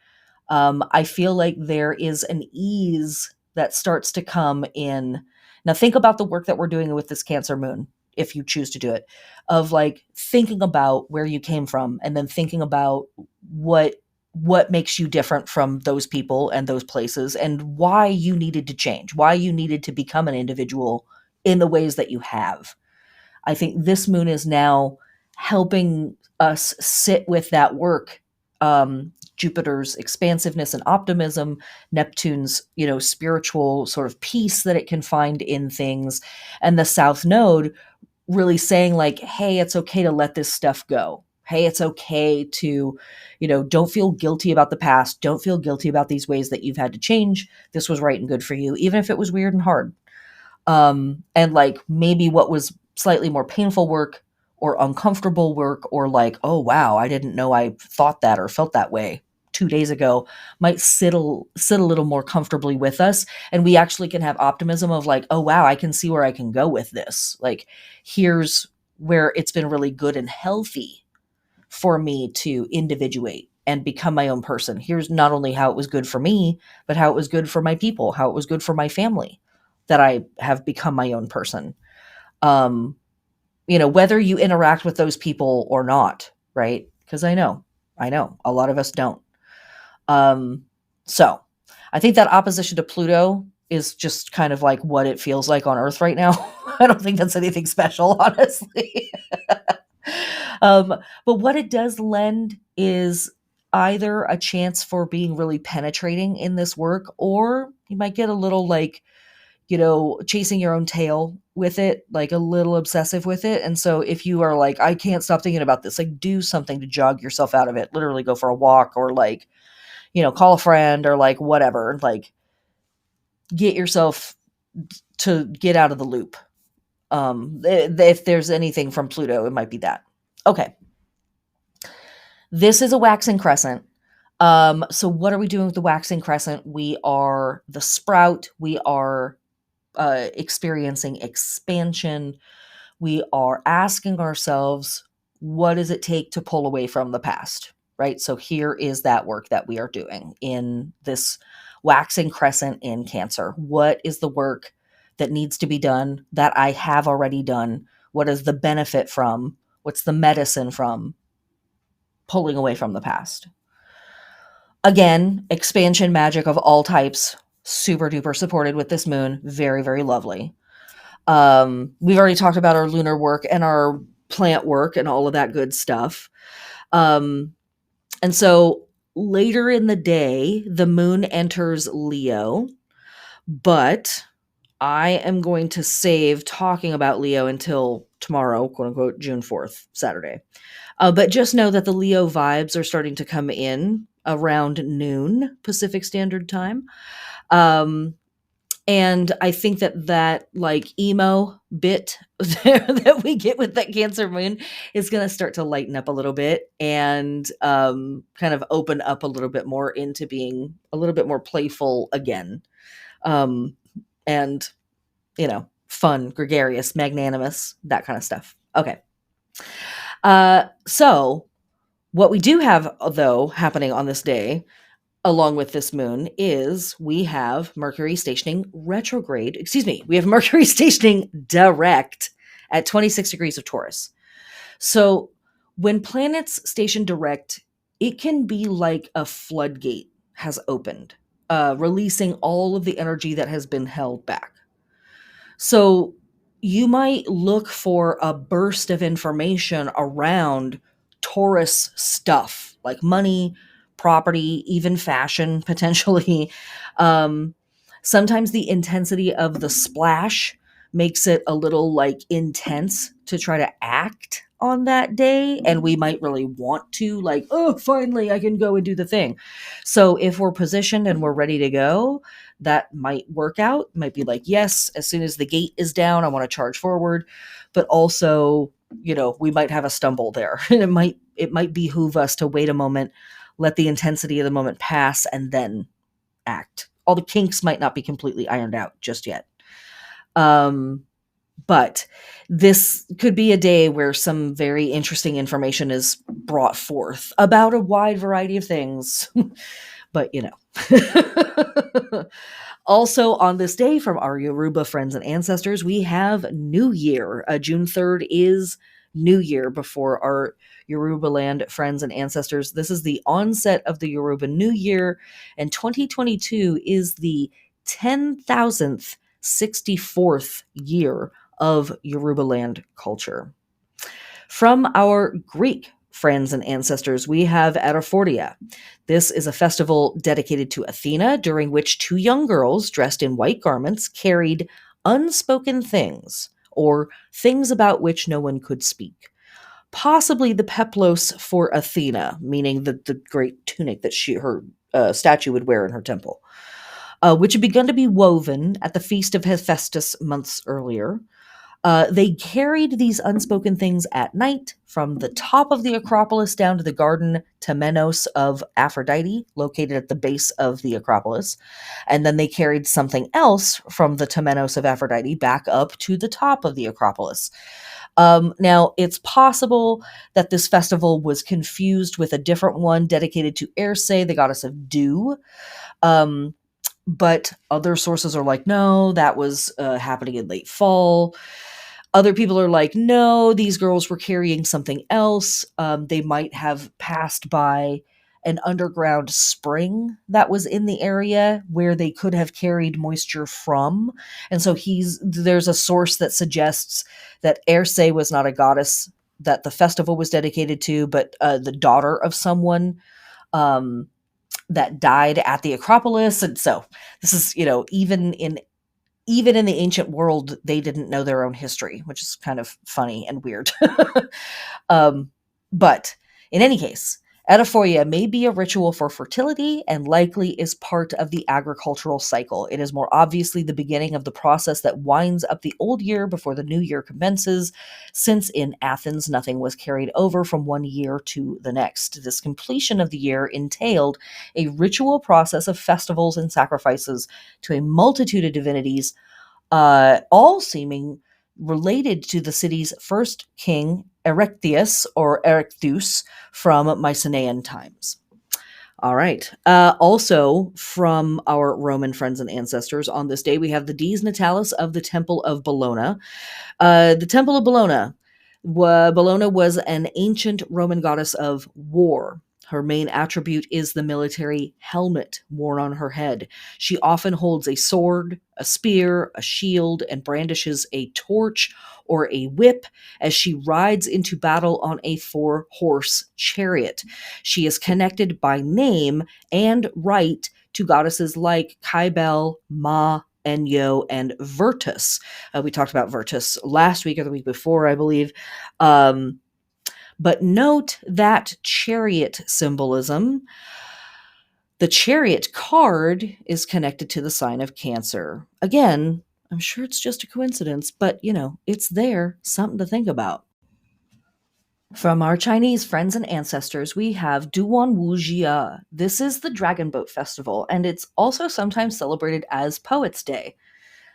I feel like there is an ease that starts to come in. Now, think about the work that we're doing with this Cancer moon, if you choose to do it, of thinking about where you came from and then thinking about what makes you different from those people and those places and why you needed to change, why you needed to become an individual in the ways that you have. I think this moon is now helping us sit with that work. Jupiter's expansiveness and optimism, Neptune's, spiritual sort of peace that it can find in things, and the South Node really saying hey, it's okay to let this stuff go. Hey, it's okay to, don't feel guilty about the past. Don't feel guilty about these ways that you've had to change. This was right and good for you, even if it was weird and hard. And maybe what was slightly more painful work or uncomfortable work or oh, wow, I didn't know I thought that or felt that way 2 days ago might sit a little more comfortably with us. And we actually can have optimism of oh, wow, I can see where I can go with this. Here's where it's been really good and healthy for me to individuate and become my own person. Here's not only how it was good for me, but how it was good for my people, how it was good for my family, that I have become my own person. Whether you interact with those people or not, right? Because I know a lot of us don't. So I think that opposition to Pluto is just kind of what it feels like on Earth right now. I don't think that's anything special, honestly. But what it does lend is either a chance for being really penetrating in this work, or you might get a little chasing your own tail with it, like a little obsessive with it. And so if you are like, I can't stop thinking about this, like do something to jog yourself out of it. Literally go for a walk, or like, call a friend, or like whatever, like get yourself to get out of the loop. If there's anything from Pluto, it might be that. Okay. This is a waxing crescent. So what are we doing with the waxing crescent? We are the sprout. We are experiencing expansion. We are asking ourselves, what does it take to pull away from the past? Right? So here is that work that we are doing in this waxing crescent in Cancer. What is the work that needs to be done that I have already done? What is the benefit from? What's the medicine from pulling away from the past? Again, expansion magic of all types, super duper supported with this moon. Very, very lovely. We've already talked about our lunar work and our plant work and all of that good stuff. And so later in the day, the moon enters Leo, but I am going to save talking about Leo until tomorrow, quote unquote, June 4th, Saturday. But just know that the Leo vibes are starting to come in around noon Pacific Standard Time. And I think that like emo bit that we get with that Cancer moon is going to start to lighten up a little bit, and kind of open up a little bit more into being a little bit more playful again. And, fun, gregarious, magnanimous, that kind of stuff. Okay. So what we do have, though, happening on this day, along with this moon, is we have Mercury stationing retrograde. Excuse me. We have Mercury stationing direct at 26 degrees of Taurus. So when planets station direct, it can be like a floodgate has opened, releasing all of the energy that has been held back. So you might look for a burst of information around Taurus stuff, like money, property, even fashion, potentially. Sometimes the intensity of the splash makes it a little like intense to try to act on that day. And we might really want to, like, oh, finally I can go and do the thing. So if we're positioned and we're ready to go, that might work out. Might be like, yes, as soon as the gate is down, I want to charge forward. But also, we might have a stumble there. And it might behoove us to wait a moment, let the intensity of the moment pass, and then act. All the kinks might not be completely ironed out just yet. But this could be a day where some very interesting information is brought forth about a wide variety of things. But, Also on this day, from our Yoruba friends and ancestors, we have New Year. June 3rd is New Year before our Yoruba land friends and ancestors. This is the onset of the Yoruba New Year, and 2022 is the 10,000th 64th year of Yoruba land culture. From our Greek friends and ancestors, we have Atarfordia. This is a festival dedicated to Athena, during which two young girls dressed in white garments carried unspoken things, or things about which no one could speak. Possibly the peplos for Athena, meaning the great tunic that her statue would wear in her temple, which had begun to be woven at the Feast of Hephaestus months earlier. They carried these unspoken things at night from the top of the Acropolis down to the garden Temenos of Aphrodite, located at the base of the Acropolis. And then they carried something else from the Temenos of Aphrodite back up to the top of the Acropolis. Now, it's possible that this festival was confused with a different one dedicated to Erse, the goddess of dew. But other sources are like, no, that was happening in late fall. Other people are like, no, these girls were carrying something else. They might have passed by an underground spring that was in the area where they could have carried moisture from. And so there's a source that suggests that Erse was not a goddess that the festival was dedicated to, but the daughter of someone that died at the Acropolis. And so this is, even in even in the ancient world, they didn't know their own history, which is kind of funny and weird. um, but in any case, Etaphoria may be a ritual for fertility and likely is part of the agricultural cycle. It is more obviously the beginning of the process that winds up the old year before the new year commences, since in Athens nothing was carried over from one year to the next. This completion of the year entailed a ritual process of festivals and sacrifices to a multitude of divinities, all seeming related to the city's first king, Erechtheus or Erechtheus, from Mycenaean times. All right. Also, from our Roman friends and ancestors, on this day we have the Dies Natalis of the Temple of Bellona. The Temple of Bellona. Bellona was an ancient Roman goddess of war. Her main attribute is the military helmet worn on her head. She often holds a sword, a spear, a shield, and brandishes a torch or a whip as she rides into battle on a four-horse chariot. She is connected by name and right to goddesses like Cybele, Ma, Enyo, and Virtus. We talked about Virtus last week or the week before, I believe. But note that chariot symbolism. The chariot card is connected to the sign of Cancer. Again, I'm sure it's just a coincidence, but it's there, something to think about. From our Chinese friends and ancestors, we have Duan Wu Jia. This is the Dragon Boat Festival, and it's also sometimes celebrated as Poets' Day.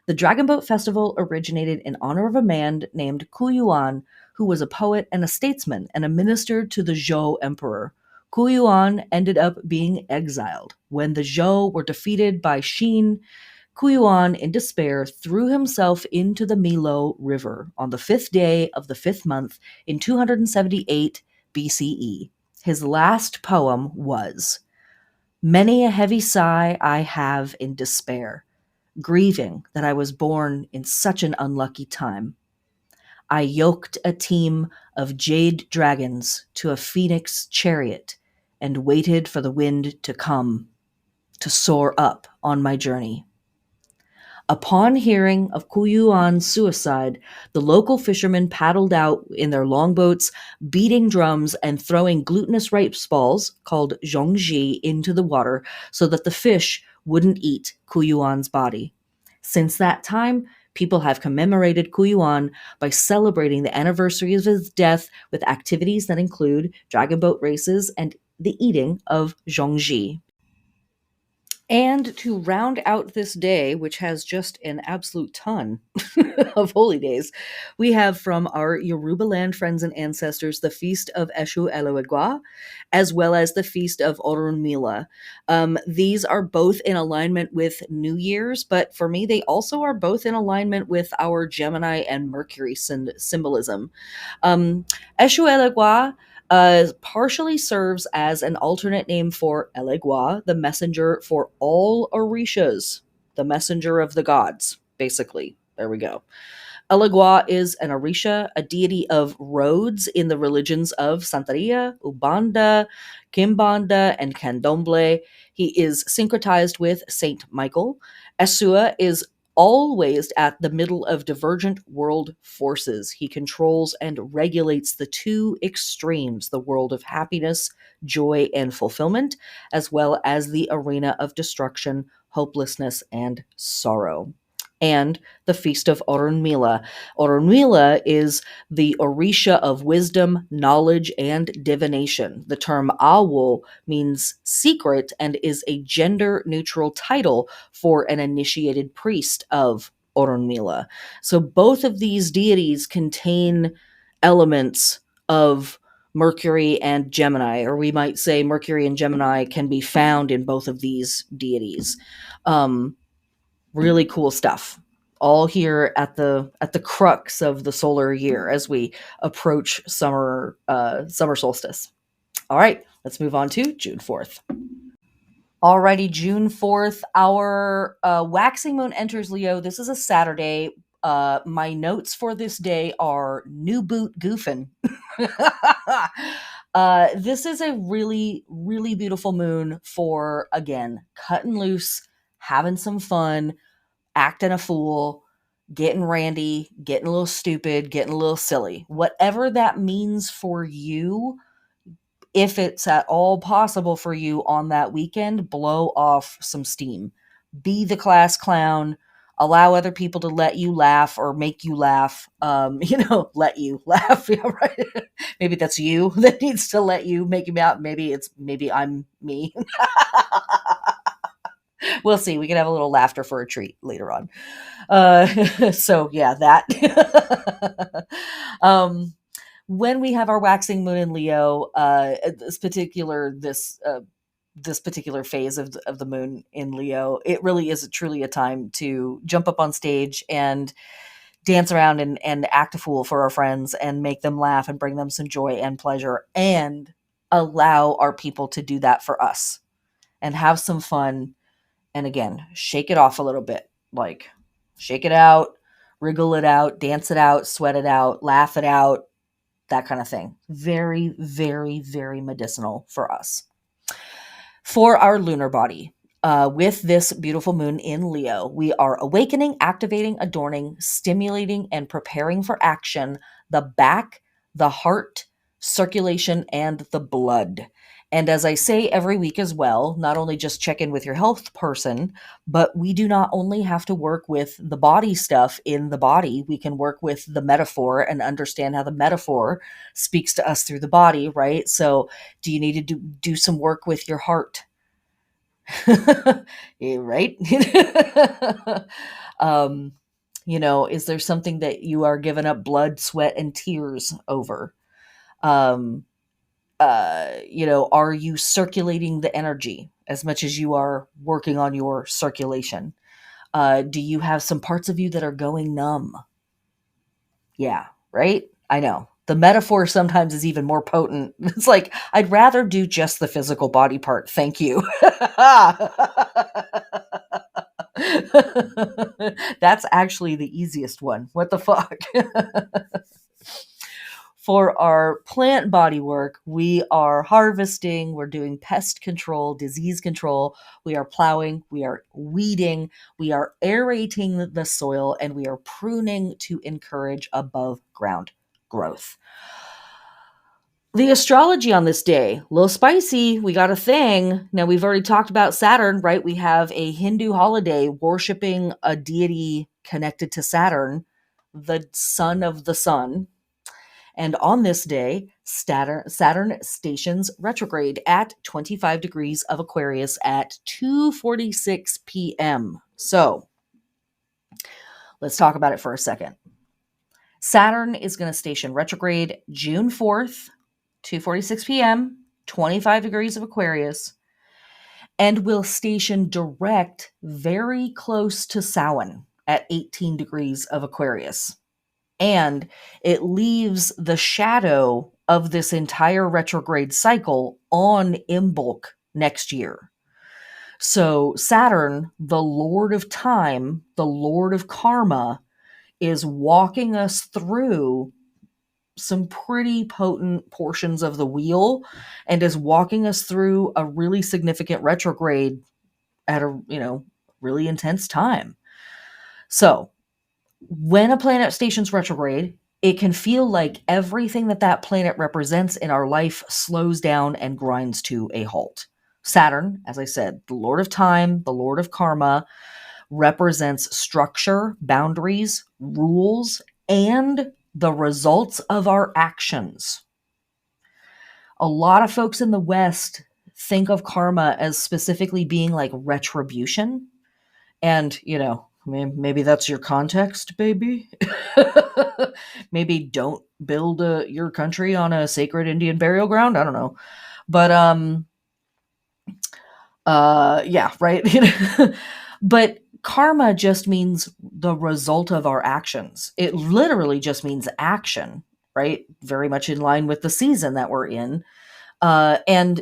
The Dragon Boat Festival originated in honor of a man named Ku Yuan, who was a poet and a statesman and a minister to the Zhou Emperor. Ku Yuan ended up being exiled. When the Zhou were defeated by Xin, Ku Yuan, in despair, threw himself into the Milo River on the fifth day of the fifth month in 278 BCE. His last poem was, "Many a heavy sigh I have in despair, grieving that I was born in such an unlucky time. I yoked a team of jade dragons to a phoenix chariot and waited for the wind to come to soar up on my journey." Upon hearing of Ku Yuan's suicide, the local fishermen paddled out in their longboats, beating drums and throwing glutinous rice balls, called zhongji, into the water so that the fish wouldn't eat Ku Yuan's body. Since that time, people have commemorated Ku Yuan by celebrating the anniversary of his death with activities that include dragon boat races and the eating of zhongji. And to round out this day, which has just an absolute ton of holy days, we have from our Yoruba land friends and ancestors the feast of Eshu Eleegwa, as well as the feast of Orunmila. These are both in alignment with New Year's, but for me, they also are both in alignment with our Gemini and Mercury symbolism. Eshu Eleegwa partially serves as an alternate name for Elegua, the messenger for all Orishas, the messenger of the gods, basically. There we go. Elegua is an Orisha, a deity of roads in the religions of Santeria, Ubanda, Kimbanda, and Candomblé. He is syncretized with Saint Michael. Esua is always at the middle of divergent world forces. He controls and regulates the two extremes, the world of happiness, joy, and fulfillment, as well as the arena of destruction, hopelessness, and sorrow. And the Feast of Orunmila. Orunmila is the Orisha of wisdom, knowledge, and divination. The term Awo means secret and is a gender-neutral title for an initiated priest of Orunmila. So both of these deities contain elements of Mercury and Gemini, or we might say Mercury and Gemini can be found in both of these deities. Really cool stuff, all here at the crux of the solar year as we approach summer solstice. All right, let's move on to June 4th. Alrighty, June 4th, our waxing moon enters Leo. This is a Saturday. My notes for this day are new boot goofing. This is a really, really beautiful moon for, again, cutting loose, having some fun, acting a fool, getting randy, getting a little stupid, getting a little silly. Whatever that means for you, if it's at all possible for you on that weekend, blow off some steam. Be the class clown. Allow other people to let you laugh or make you laugh. Let you laugh. Yeah, right. Maybe that's you that needs to let you make you out. Maybe I'm me. We'll see. We can have a little laughter for a treat later on. So yeah, that. When we have our waxing moon in Leo, this particular phase of the moon in Leo, it really is truly a time to jump up on stage and dance around and act a fool for our friends and make them laugh and bring them some joy and pleasure, and allow our people to do that for us and have some fun. And again, shake it off a little bit, like shake it out, wriggle it out, dance it out, sweat it out, laugh it out, that kind of thing. Very, very, very medicinal for us. For our lunar body, with this beautiful moon in Leo, we are awakening, activating, adorning, stimulating, and preparing for action the back, the heart, circulation, and the blood. And as I say every week as well, not only just check in with your health person, but we do not only have to work with the body stuff in the body, we can work with the metaphor and understand how the metaphor speaks to us through the body, right? So do you need to do some work with your heart? Right? Is there something that you are giving up blood, sweat, and tears over? Are you circulating the energy as much as you are working on your circulation? Do you have some parts of you that are going numb? Yeah, right? I know. The metaphor sometimes is even more potent. It's like, I'd rather do just the physical body part. Thank you. That's actually the easiest one. What the fuck? For our plant body work, we are harvesting, we're doing pest control, disease control, we are plowing, we are weeding, we are aerating the soil, and we are pruning to encourage above ground growth. The astrology on this day, a little spicy. We got a thing. Now, we've already talked about Saturn, right? We have a Hindu holiday worshiping a deity connected to Saturn, the son of the sun. And on this day, Saturn stations retrograde at 25 degrees of Aquarius at 2:46 p.m. So let's talk about it for a second. Saturn is going to station retrograde June 4th, 2:46 p.m., 25 degrees of Aquarius, and will station direct very close to Samhain at 18 degrees of Aquarius. And it leaves the shadow of this entire retrograde cycle on Imbolc next year. So Saturn, the Lord of Time, the Lord of Karma, is walking us through some pretty potent portions of the wheel and is walking us through a really significant retrograde at a, really intense time. So when a planet stations retrograde, it can feel like everything that planet represents in our life slows down and grinds to a halt. Saturn, as I said, the Lord of Time, the Lord of Karma, represents structure, boundaries, rules, and the results of our actions. A lot of folks in the West think of karma as specifically being like retribution. And, maybe that's your context, baby. Maybe don't build your country on a sacred Indian burial ground. I don't know. But, yeah, right. But karma just means the result of our actions. It literally just means action, right? Very much in line with the season that we're in. And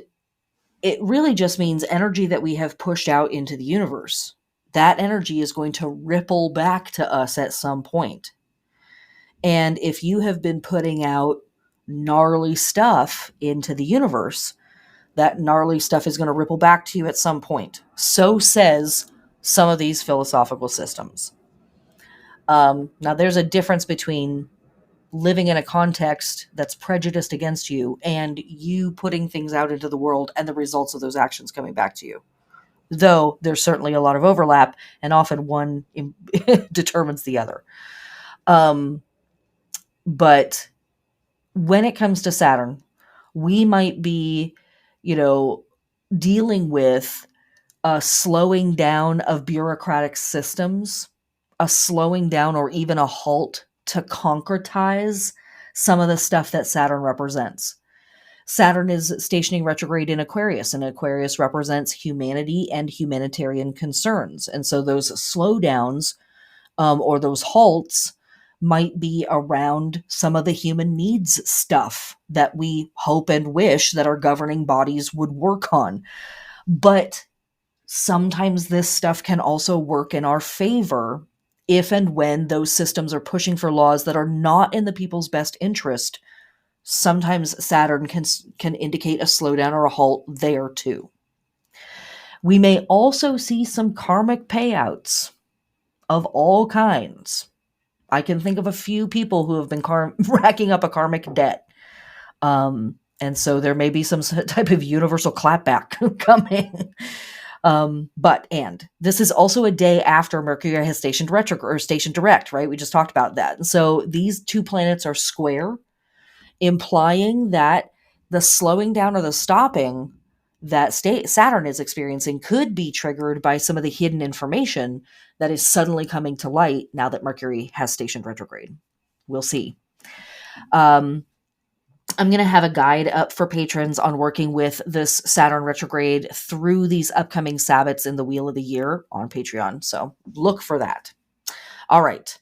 it really just means energy that we have pushed out into the universe. That energy is going to ripple back to us at some point. And if you have been putting out gnarly stuff into the universe, that gnarly stuff is going to ripple back to you at some point. So says some of these philosophical systems. Now, there's a difference between living in a context that's prejudiced against you and you putting things out into the world and the results of those actions coming back to you. Though there's certainly a lot of overlap, and often one determines the other. But when it comes to Saturn, we might be, dealing with a slowing down of bureaucratic systems, a slowing down or even a halt to concretize some of the stuff that Saturn represents. Saturn is stationing retrograde in Aquarius, and Aquarius represents humanity and humanitarian concerns. And so those slowdowns or those halts might be around some of the human needs stuff that we hope and wish that our governing bodies would work on. But sometimes this stuff can also work in our favor if and when those systems are pushing for laws that are not in the people's best interest. Sometimes Saturn can indicate a slowdown or a halt there too. We may also see some karmic payouts of all kinds. I can think of a few people who have been racking up a karmic debt. And so there may be some type of universal clapback coming. And this is also a day after Mercury has stationed retrograde or stationed direct, right? We just talked about that. And so these two planets are square, implying that the slowing down or the stopping that Saturn is experiencing could be triggered by some of the hidden information that is suddenly coming to light now that Mercury has stationed retrograde. We'll see. I'm going to have a guide up for patrons on working with this Saturn retrograde through these upcoming Sabbats in the Wheel of the Year on Patreon. So look for that. All right.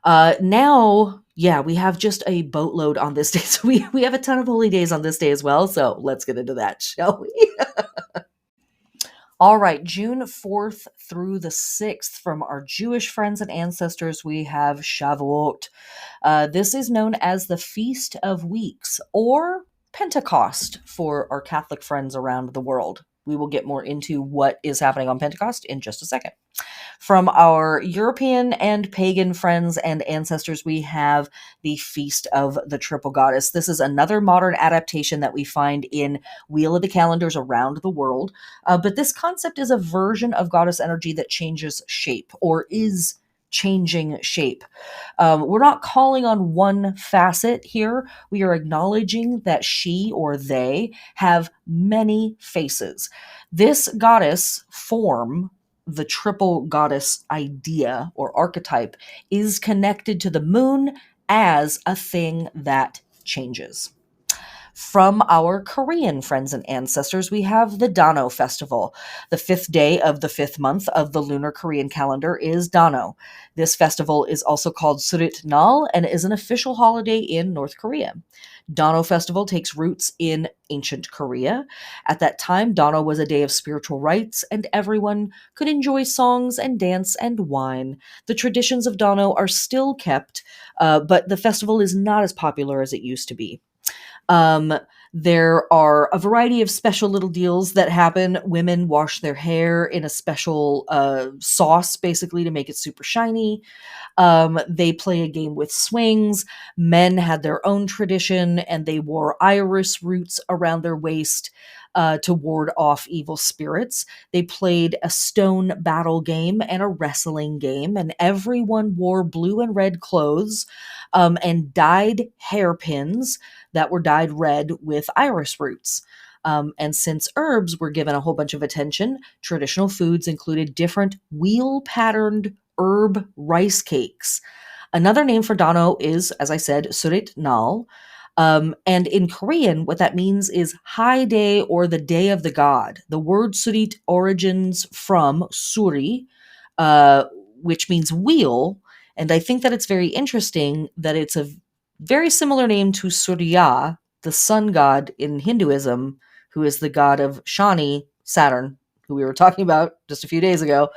Now, we have just a boatload on this day. So we have a ton of holy days on this day as well. So let's get into that, shall we? All right, June 4th through the 6th, from our Jewish friends and ancestors, we have Shavuot. This is known as the Feast of Weeks, or Pentecost for our Catholic friends around the world. We will get more into what is happening on Pentecost in just a second. From our European and pagan friends and ancestors, we have the Feast of the Triple Goddess. This is another modern adaptation that we find in Wheel of the Calendars around the world. But this concept is a version of goddess energy that changes shape, or is changing shape. We're not calling on one facet here. We are acknowledging that she or they have many faces. This goddess form, the triple goddess idea or archetype, is connected to the moon as a thing that changes. From our Korean friends and ancestors, we have the Dano festival. The 5th day of the 5th month of the lunar Korean calendar is Dano. This festival is also called Surit Nal and is an official holiday in North Korea. Dano festival takes roots in ancient Korea. At that time, Dano was a day of spiritual rites, and everyone could enjoy songs and dance and wine. The traditions of Dano are still kept, but the festival is not as popular as it used to be. There are a variety of special little deals that happen. Women wash their hair in a special sauce, basically, to make it super shiny. They play a game with swings. Men had their own tradition, and they wore iris roots around their waist to ward off evil spirits. They played a stone battle game and a wrestling game, and everyone wore blue and red clothes and dyed hairpins that were dyed red with iris roots. And since herbs were given a whole bunch of attention, traditional foods included different wheel-patterned herb rice cakes. Another name for Dano is, as I said, Surit Nal. And in Korean, what that means is high day or the day of the god. The word Surit origins from Suri, which means wheel. And I think that it's very interesting that it's a very similar name to Surya, the sun god in Hinduism, who is the god of Shani, Saturn, who we were talking about just a few days ago.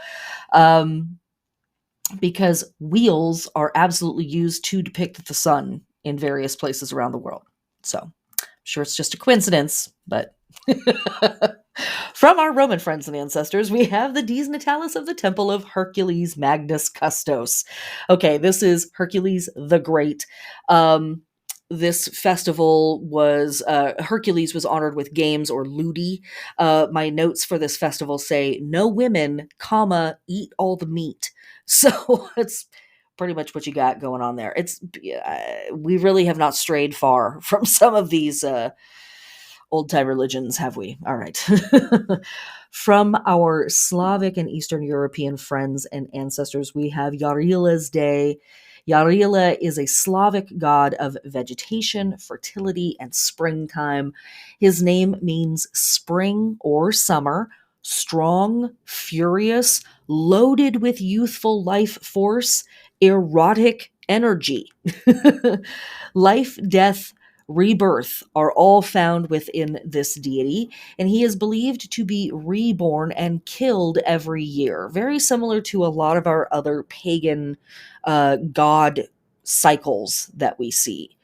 Because wheels are absolutely used to depict the sun in various places around the world. So I'm sure it's just a coincidence, but From our Roman friends and ancestors, we have the Dies Natalis of the Temple of Hercules Magnus Custos. Okay, this is Hercules the Great. This festival was Hercules was honored with games or ludi. My notes for this festival say no women, comma, eat all the meat. So it's pretty much what you got going on there. It's we really have not strayed far from some of these old time religions, have we? All right. From our Slavic and Eastern European friends and ancestors, we have Yarila's Day. Yarila is a Slavic god of vegetation, fertility, and springtime. His name means spring or summer, strong, furious, loaded with youthful life force, erotic energy. Life, death, rebirth are all found within this deity, and he is believed to be reborn and killed every year, very similar to a lot of our other pagan god cycles that we see.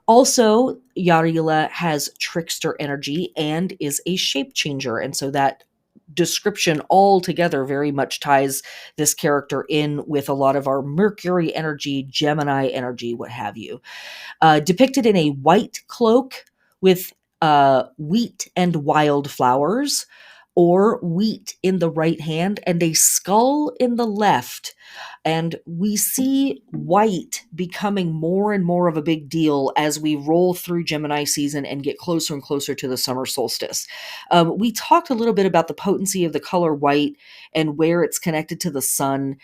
Also, Yarila has trickster energy and is a shape changer, and so that description altogether very much ties this character in with a lot of our Mercury energy, Gemini energy, what have you. Depicted in a white cloak with wheat and wildflowers, or wheat in the right hand and a skull in the left. And we see white becoming more and more of a big deal as we roll through Gemini season and get closer and closer to the summer solstice. We talked a little bit about the potency of the color white and where it's connected to the sun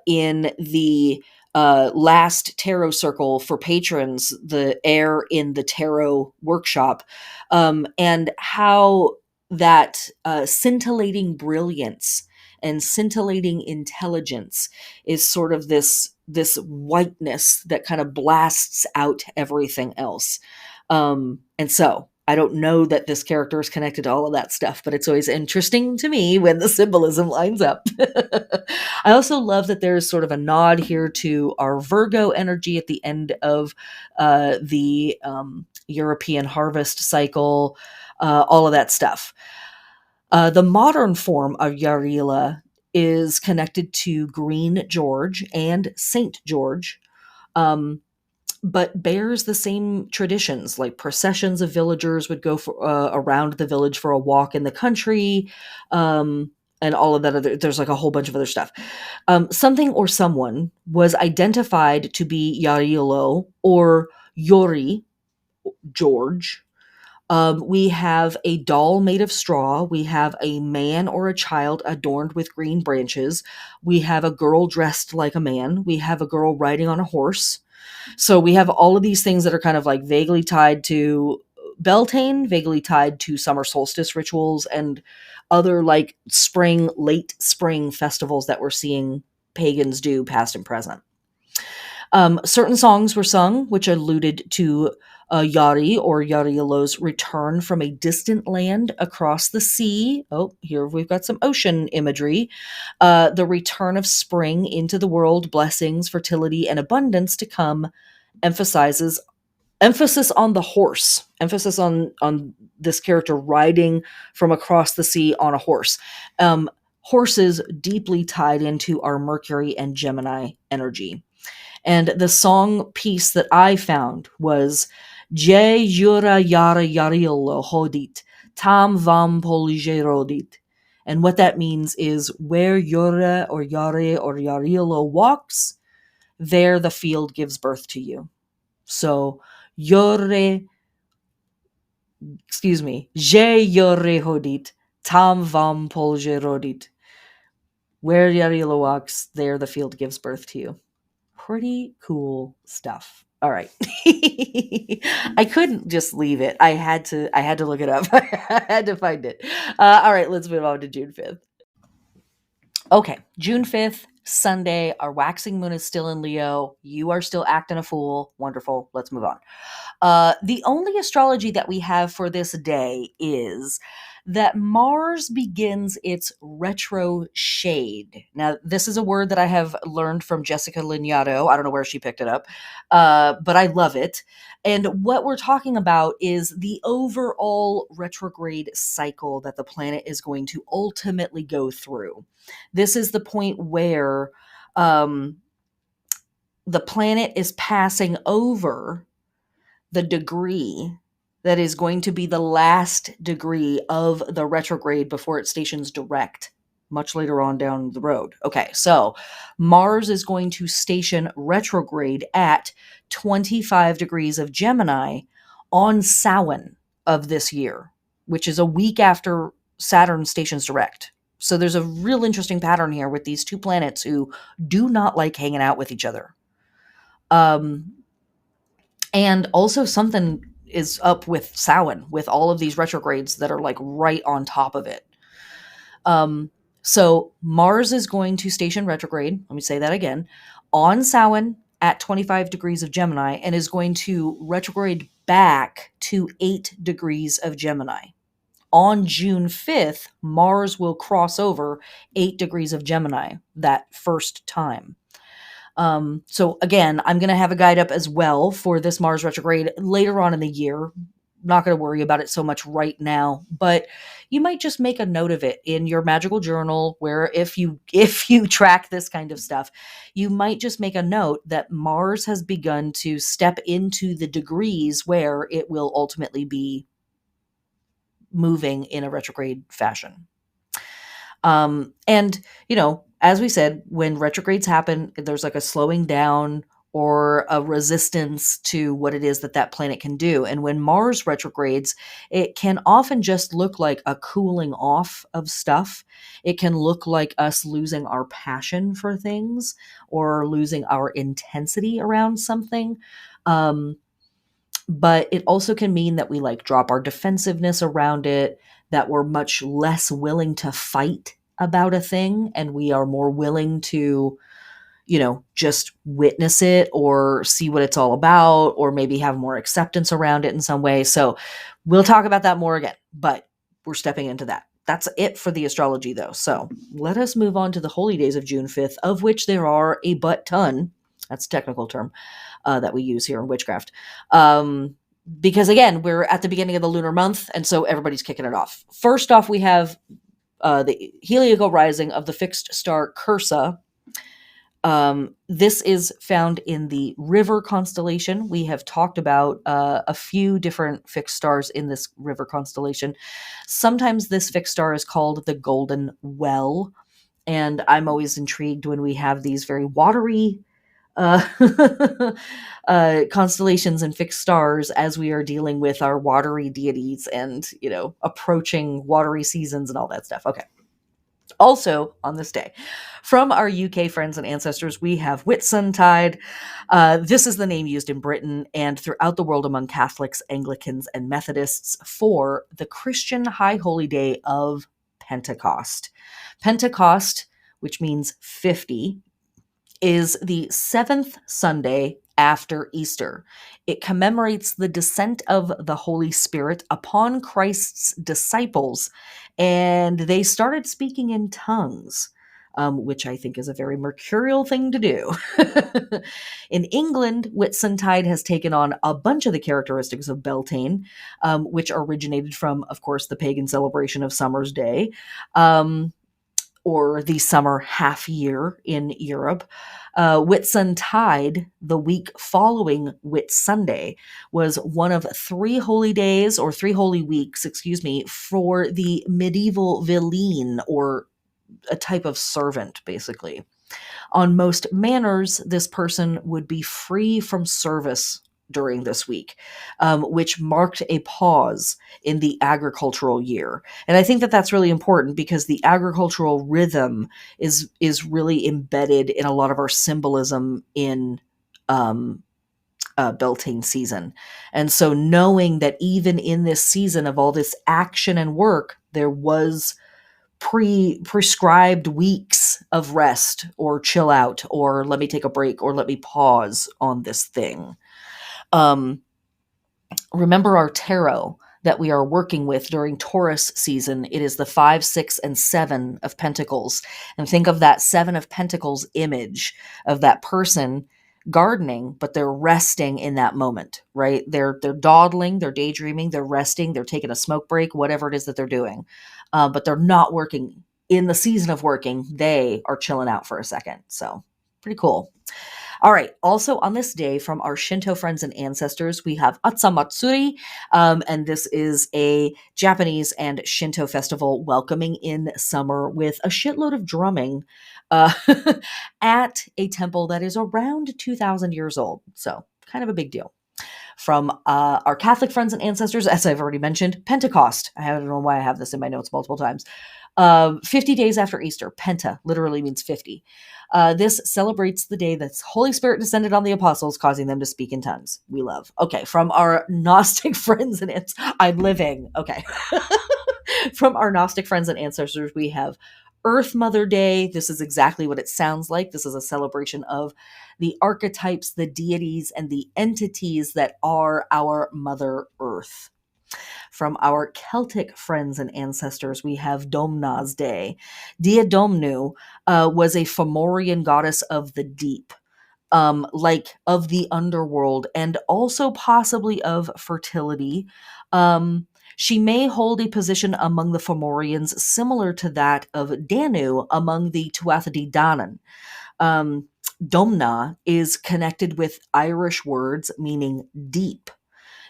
in the last tarot circle for patrons, the air in the tarot workshop, and how that scintillating brilliance and scintillating intelligence is sort of this whiteness that kind of blasts out everything else. And so I don't know that this character is connected to all of that stuff, but it's always interesting to me when the symbolism lines up. I also love that there's sort of a nod here to our Virgo energy at the end of the European harvest cycle, all of that stuff. The modern form of Yarila is connected to Green George and Saint George. But bears the same traditions, like processions of villagers would go for, around the village for a walk in the country, and all of that other, there's like a whole bunch of other stuff. Something or someone was identified to be Yarilo or Yori, George. We have a doll made of straw. We have a man or a child adorned with green branches. We have a girl dressed like a man. We have a girl riding on a horse. So we have all of these things that are kind of like vaguely tied to Beltane, vaguely tied to summer solstice rituals, and other like spring, late spring festivals that we're seeing pagans do, past and present. Certain songs were sung, which alluded to Yari or Yarilo's return from a distant land across the sea. Oh, here we've got some ocean imagery. The return of spring into the world, blessings, fertility, and abundance to come. Emphasis on the horse, emphasis on this character riding from across the sea on a horse. Horses deeply tied into our Mercury and Gemini energy. And the song piece that I found was Je Yura Yara Yarilo Hodit, Tam Vam Poligerodit. And what that means is where Yura or Yare or Yarilo walks, there the field gives birth to you. So, Je Yore Hodit, Tam Vam Poligerodit. Where Yarilo walks, there the field gives birth to you. Pretty cool stuff. All right. I couldn't just leave it. I had to look it up. I had to find it. All right, let's move on to June 5th. Okay, June 5th, Sunday. Our waxing moon is still in Leo. You are still acting a fool. Wonderful. Let's move on. The only astrology that we have for this day is that Mars begins its retro shade. Now, this is a word that I have learned from Jessica Liniato. I don't know where she picked it up, but I love it. And what we're talking about is the overall retrograde cycle that the planet is going to ultimately go through. This is the point where um, the planet is passing over the degree that is going to be the last degree of the retrograde before it stations direct much later on down the road. Okay, so Mars is going to station retrograde at 25 degrees of Gemini on Samhain of this year, which is a week after Saturn stations direct. So there's a real interesting pattern here with these two planets who do not like hanging out with each other. And also something is up with Samhain with all of these retrogrades that are like right on top of it. So Mars is going to station retrograde. Let me say that again on Samhain at 25 degrees of Gemini and is going to retrograde back to 8 degrees of Gemini. On June 5th, Mars will cross over 8 degrees of Gemini that first time. So again, I'm going to have a guide up as well for this Mars retrograde later on in the year. Not going to worry about it so much right now, but you might just make a note of it in your magical journal where if you track this kind of stuff, you might just make a note that Mars has begun to step into the degrees where it will ultimately be moving in a retrograde fashion. And, as we said, when retrogrades happen, there's like a slowing down or a resistance to what it is that planet can do. And when Mars retrogrades, it can often just look like a cooling off of stuff. It can look like us losing our passion for things or losing our intensity around something. But it also can mean that we like drop our defensiveness around it, that we're much less willing to fight about a thing and we are more willing to, just witness it or see what it's all about or maybe have more acceptance around it in some way. So we'll talk about that more again, but we're stepping into that. That's it for the astrology though. So let us move on to the holy days of June 5th, of which there are a butt ton. That's a technical term that we use here in witchcraft. Because again, we're at the beginning of the lunar month, and so everybody's kicking it off. First off, we have the heliacal rising of the fixed star Cursa. This is found in the River constellation. We have talked about a few different fixed stars in this River constellation. Sometimes this fixed star is called the Golden Well, and I'm always intrigued when we have these very watery constellations and fixed stars as we are dealing with our watery deities and, approaching watery seasons and all that stuff. Okay. Also on this day, from our UK friends and ancestors, we have Whitsuntide. This is the name used in Britain and throughout the world among Catholics, Anglicans, and Methodists for the Christian high holy day of Pentecost. Pentecost, which means 50, is the 7th Sunday after Easter. It commemorates the descent of the Holy Spirit upon Christ's disciples, and they started speaking in tongues, which I think is a very mercurial thing to do. In England, Whitsuntide has taken on a bunch of the characteristics of Beltane, which originated from, of course, the pagan celebration of Summer's Day. Or the summer half year in Europe. Whitsuntide, the week following Whitsunday, was one of 3 holy days, or 3 holy weeks, for the medieval villein, or a type of servant, basically. On most manors, this person would be free from service during this week, which marked a pause in the agricultural year. And I think that that's really important because the agricultural rhythm is really embedded in a lot of our symbolism in Beltane season. And so knowing that even in this season of all this action and work, there was prescribed weeks of rest or chill out or let me take a break or let me pause on this thing. Remember our tarot. that we are working with during Taurus season. It is the 5, 6, and 7 of Pentacles. And think of that 7 of Pentacles image of that person gardening, but they're resting in that moment, right? They're dawdling, they're daydreaming, they're resting, they're taking a smoke break, whatever it is that they're doing. But they're not working in the season of working. They are chilling out for a second. So pretty cool. All right. Also on this day, from our Shinto friends and ancestors, we have Atsumatsuri, and this is a Japanese and Shinto festival welcoming in summer with a shitload of drumming uh, at a temple that is around 2,000 years old. So kind of a big deal. From our Catholic friends and ancestors, as I've already mentioned, Pentecost. I don't know why I have this in my notes multiple times. 50 days after Easter. Penta literally means 50. This celebrates the day that Holy Spirit descended on the apostles, causing them to speak in tongues. We love. Okay, from our Gnostic friends and I'm living. Okay. From our Gnostic friends and ancestors, we have Earth Mother Day. This is exactly what it sounds like. This is a celebration of the archetypes, the deities, and the entities that are our Mother Earth. From our Celtic friends and ancestors, we have Domna's Day. Dia Domnu was a Fomorian goddess of the deep, like of the underworld, and also possibly of fertility. She may hold a position among the Fomorians similar to that of Danu among the Tuatha De Danann. Domna is connected with Irish words meaning deep.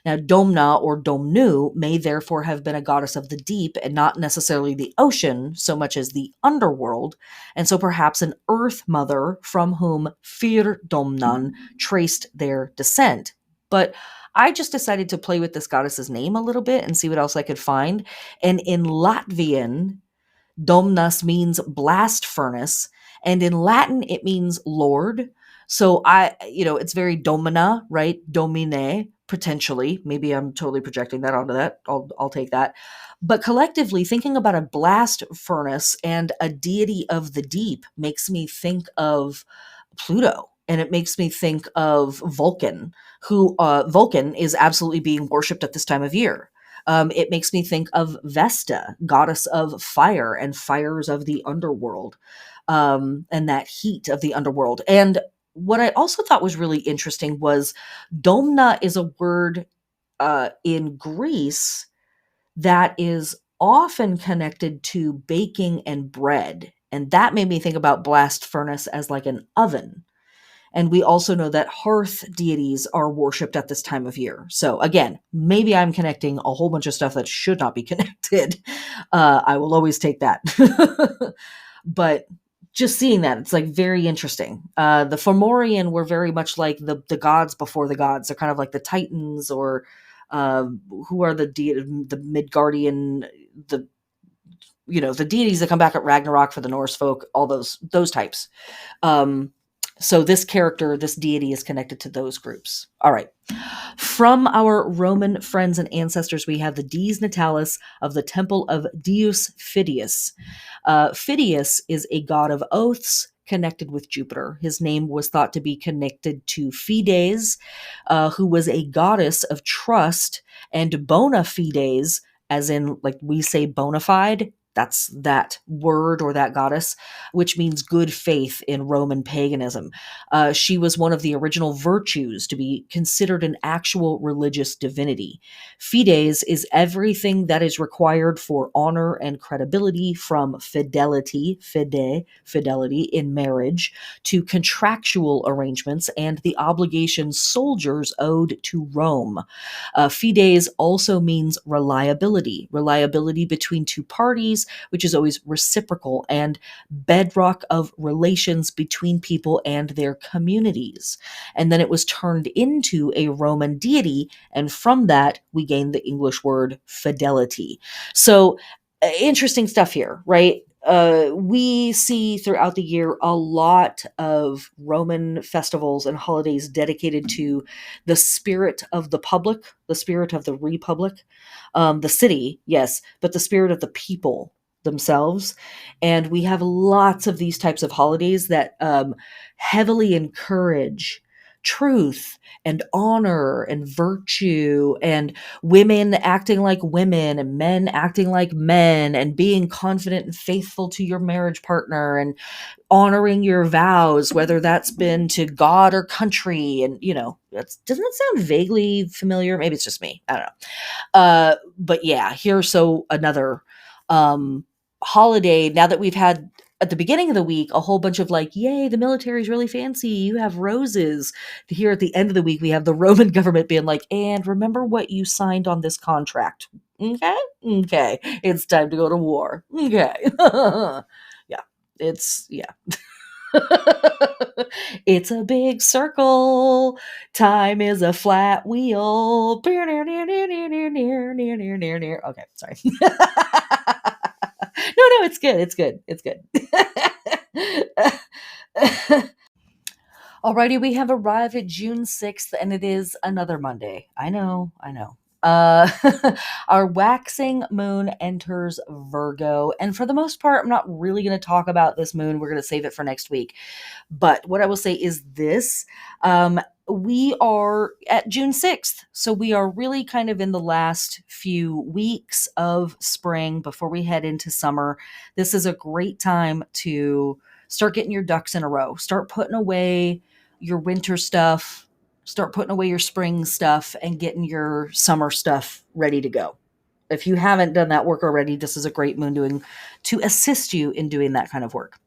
Now, Domna or Domnu may therefore have been a goddess of the deep and not necessarily the ocean so much as the underworld, and so perhaps an earth mother from whom Fyr Domnan traced their descent. But I just decided to play with this goddess's name a little bit and see what else I could find. And in Latvian, Domnas means blast furnace, and in Latin it means lord. So it's very domina, right? Domine, potentially. Maybe I'm totally projecting that onto that. I'll take that. But collectively, thinking about a blast furnace and a deity of the deep makes me think of Pluto. And it makes me think of Vulcan, who Vulcan is absolutely being worshipped at this time of year. It makes me think of Vesta, goddess of fire and fires of the underworld, and that heat of the underworld. And what I also thought was really interesting was domna is a word in Greece that is often connected to baking and bread. And that made me think about blast furnace as like an oven. And we also know that hearth deities are worshipped at this time of year. So again, maybe I'm connecting a whole bunch of stuff that should not be connected. I will always take that. But just seeing that, it's like very interesting. The Fomorian were very much like the gods before the gods. They're kind of like the Titans, or who are the Midgardian, the deities that come back at Ragnarok for the Norse folk, all those types. So this character, this deity is connected to those groups. All right. From our Roman friends and ancestors, we have the Dies Natalis of the temple of Deus Phidias. Phidias is a god of oaths connected with Jupiter. His name was thought to be connected to Fides, who was a goddess of trust, and bona fides, as in like we say bona fide. That's that word or that goddess, which means good faith in Roman paganism. She was one of the original virtues to be considered an actual religious divinity. Fides is everything that is required for honor and credibility, from fidelity in marriage, to contractual arrangements and the obligations soldiers owed to Rome. Fides also means reliability between two parties, which is always reciprocal, and bedrock of relations between people and their communities. And then it was turned into a Roman deity, and from that we gained the English word fidelity. So interesting stuff here, right? We see throughout the year a lot of Roman festivals and holidays dedicated to the spirit of the public, the spirit of the republic, the city, yes, but the spirit of the people themselves. And we have lots of these types of holidays that heavily encourage truth and honor and virtue, and women acting like women and men acting like men, and being confident and faithful to your marriage partner, and honoring your vows, whether that's been to God or country. And, doesn't it sound vaguely familiar? Maybe it's just me. I don't know. But yeah, here's another holiday. Now that we've had at the beginning of the week a whole bunch of like, yay, the military's really fancy, you have roses. Here at the end of the week, we have the Roman government being like, and remember what you signed on this contract. Okay, it's time to go to war. Okay. Yeah, yeah. It's a big circle. Time is a flat wheel. Okay, sorry. No, it's good. It's good. It's good. Alrighty, we have arrived at June 6th, and it is another Monday. I know. Uh, our waxing moon enters Virgo. And for the most part, I'm not really going to talk about this moon. We're going to save it for next week. But what I will say is this. We are at June 6th. So we are really kind of in the last few weeks of spring before we head into summer. This is a great time to start getting your ducks in a row. Start putting away your winter stuff. Start putting away your spring stuff and getting your summer stuff ready to go. If you haven't done that work already, this is a great moon to assist you in doing that kind of work.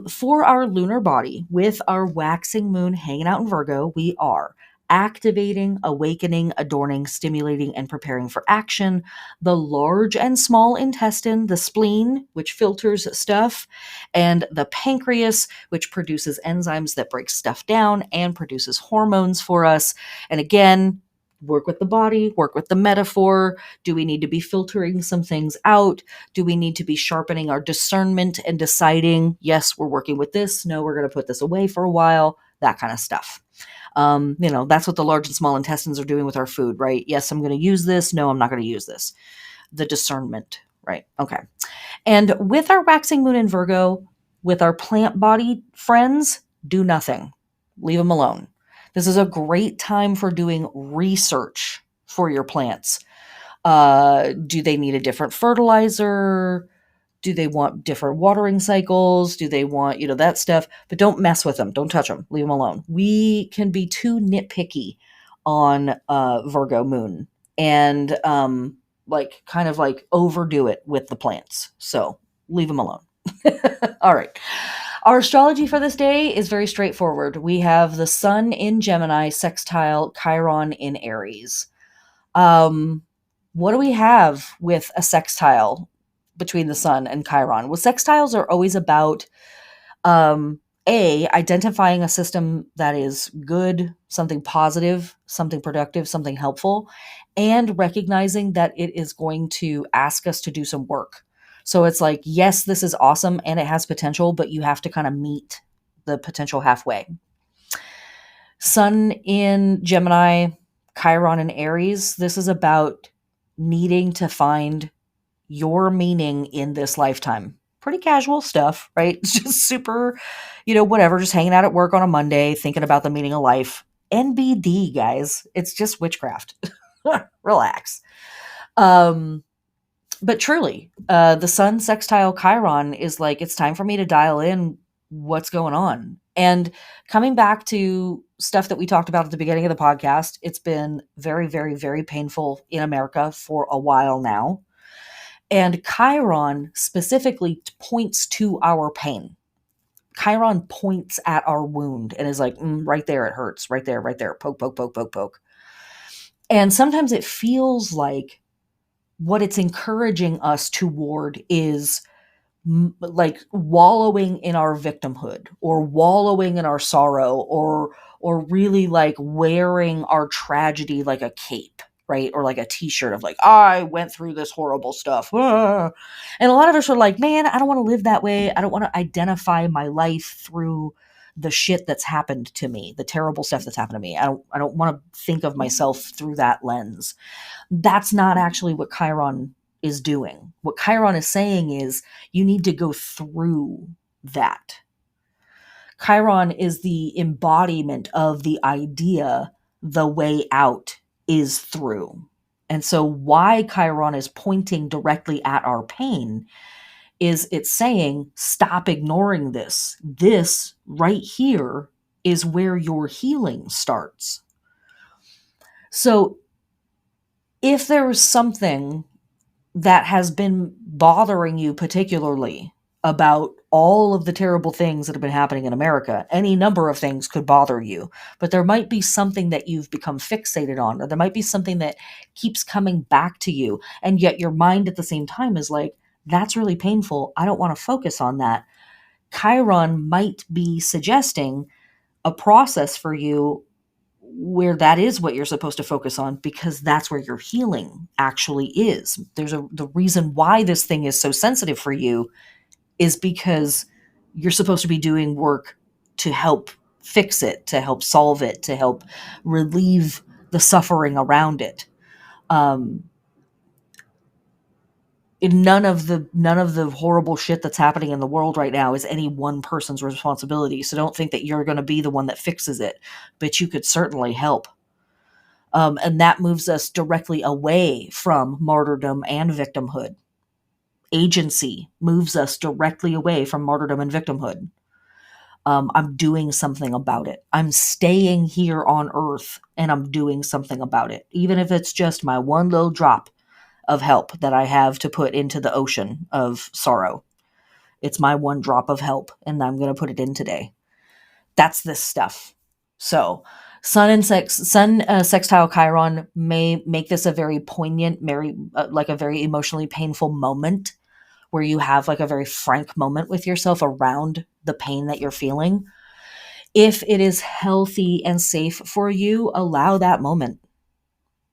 For our lunar body, with our waxing moon hanging out in Virgo, we are activating, awakening, adorning, stimulating, and preparing for action the large and small intestine, the spleen, which filters stuff, and the pancreas, which produces enzymes that break stuff down and produces hormones for us. And again, work with the body, work with the metaphor. Do we need to be filtering some things out? Do we need to be sharpening our discernment and deciding, yes, we're working with this. No, we're going to put this away for a while, that kind of stuff. That's what the large and small intestines are doing with our food, right? Yes, I'm going to use this. No, I'm not going to use this. The discernment, right? Okay. And with our waxing moon in Virgo, with our plant body friends, do nothing. Leave them alone. This is a great time for doing research for your plants. Do they need a different fertilizer? Do they want different watering cycles? Do they want, that stuff? But don't mess with them. Don't touch them. Leave them alone. We can be too nitpicky on Virgo moon and kind of overdo it with the plants. So leave them alone. All right. Our astrology for this day is very straightforward. We have the sun in Gemini, sextile Chiron in Aries. What do we have with a sextile between the sun and Chiron? Well, sextiles are always about identifying a system that is good, something positive, something productive, something helpful, and recognizing that it is going to ask us to do some work. So it's like, yes, this is awesome and it has potential, but you have to kind of meet the potential halfway. Sun in Gemini, Chiron in Aries. This is about needing to find your meaning in this lifetime. Pretty casual stuff, right? It's just super, whatever, just hanging out at work on a Monday, thinking about the meaning of life. NBD, guys. It's just witchcraft. Relax. But truly, the sun sextile Chiron is like, it's time for me to dial in what's going on. And coming back to stuff that we talked about at the beginning of the podcast, it's been very, very, very painful in America for a while now. And Chiron specifically points to our pain. Chiron points at our wound and is like, right there, it hurts. Right there, right there. Poke, poke, poke, poke, poke. And sometimes it feels like what it's encouraging us toward is like wallowing in our victimhood or wallowing in our sorrow or really like wearing our tragedy like a cape, right? Or like a t-shirt of like, I went through this horrible stuff. And a lot of us are like, man, I don't want to live that way. I don't want to identify my life through the shit that's happened to me, the terrible stuff that's happened to me. I don't want to think of myself through that lens. That's not actually what Chiron is doing. What Chiron is saying is you need to go through that. Chiron is the embodiment of the idea the way out is through. And so why Chiron is pointing directly at our pain is it's saying, stop ignoring this. This right here is where your healing starts. So if there is something that has been bothering you particularly about all of the terrible things that have been happening in America, any number of things could bother you, but there might be something that you've become fixated on, or there might be something that keeps coming back to you. And yet your mind at the same time is like, that's really painful. I don't want to focus on that. Chiron might be suggesting a process for you where that is what you're supposed to focus on, because that's where your healing actually is. The reason why this thing is so sensitive for you is because you're supposed to be doing work to help fix it, to help solve it, to help relieve the suffering around it. None of the horrible shit that's happening in the world right now is any one person's responsibility. So don't think that you're going to be the one that fixes it, but you could certainly help. And that moves us directly away from martyrdom and victimhood. Agency moves us directly away from martyrdom and victimhood. I'm doing something about it. I'm staying here on Earth and I'm doing something about it. Even if it's just my one little drop of help that I have to put into the ocean of sorrow. It's my one drop of help, and I'm going to put it in today. That's this stuff. So, Sun sextile Chiron may make this a very poignant, like a very emotionally painful moment where you have like a very frank moment with yourself around the pain that you're feeling. If it is healthy and safe for you, allow that moment.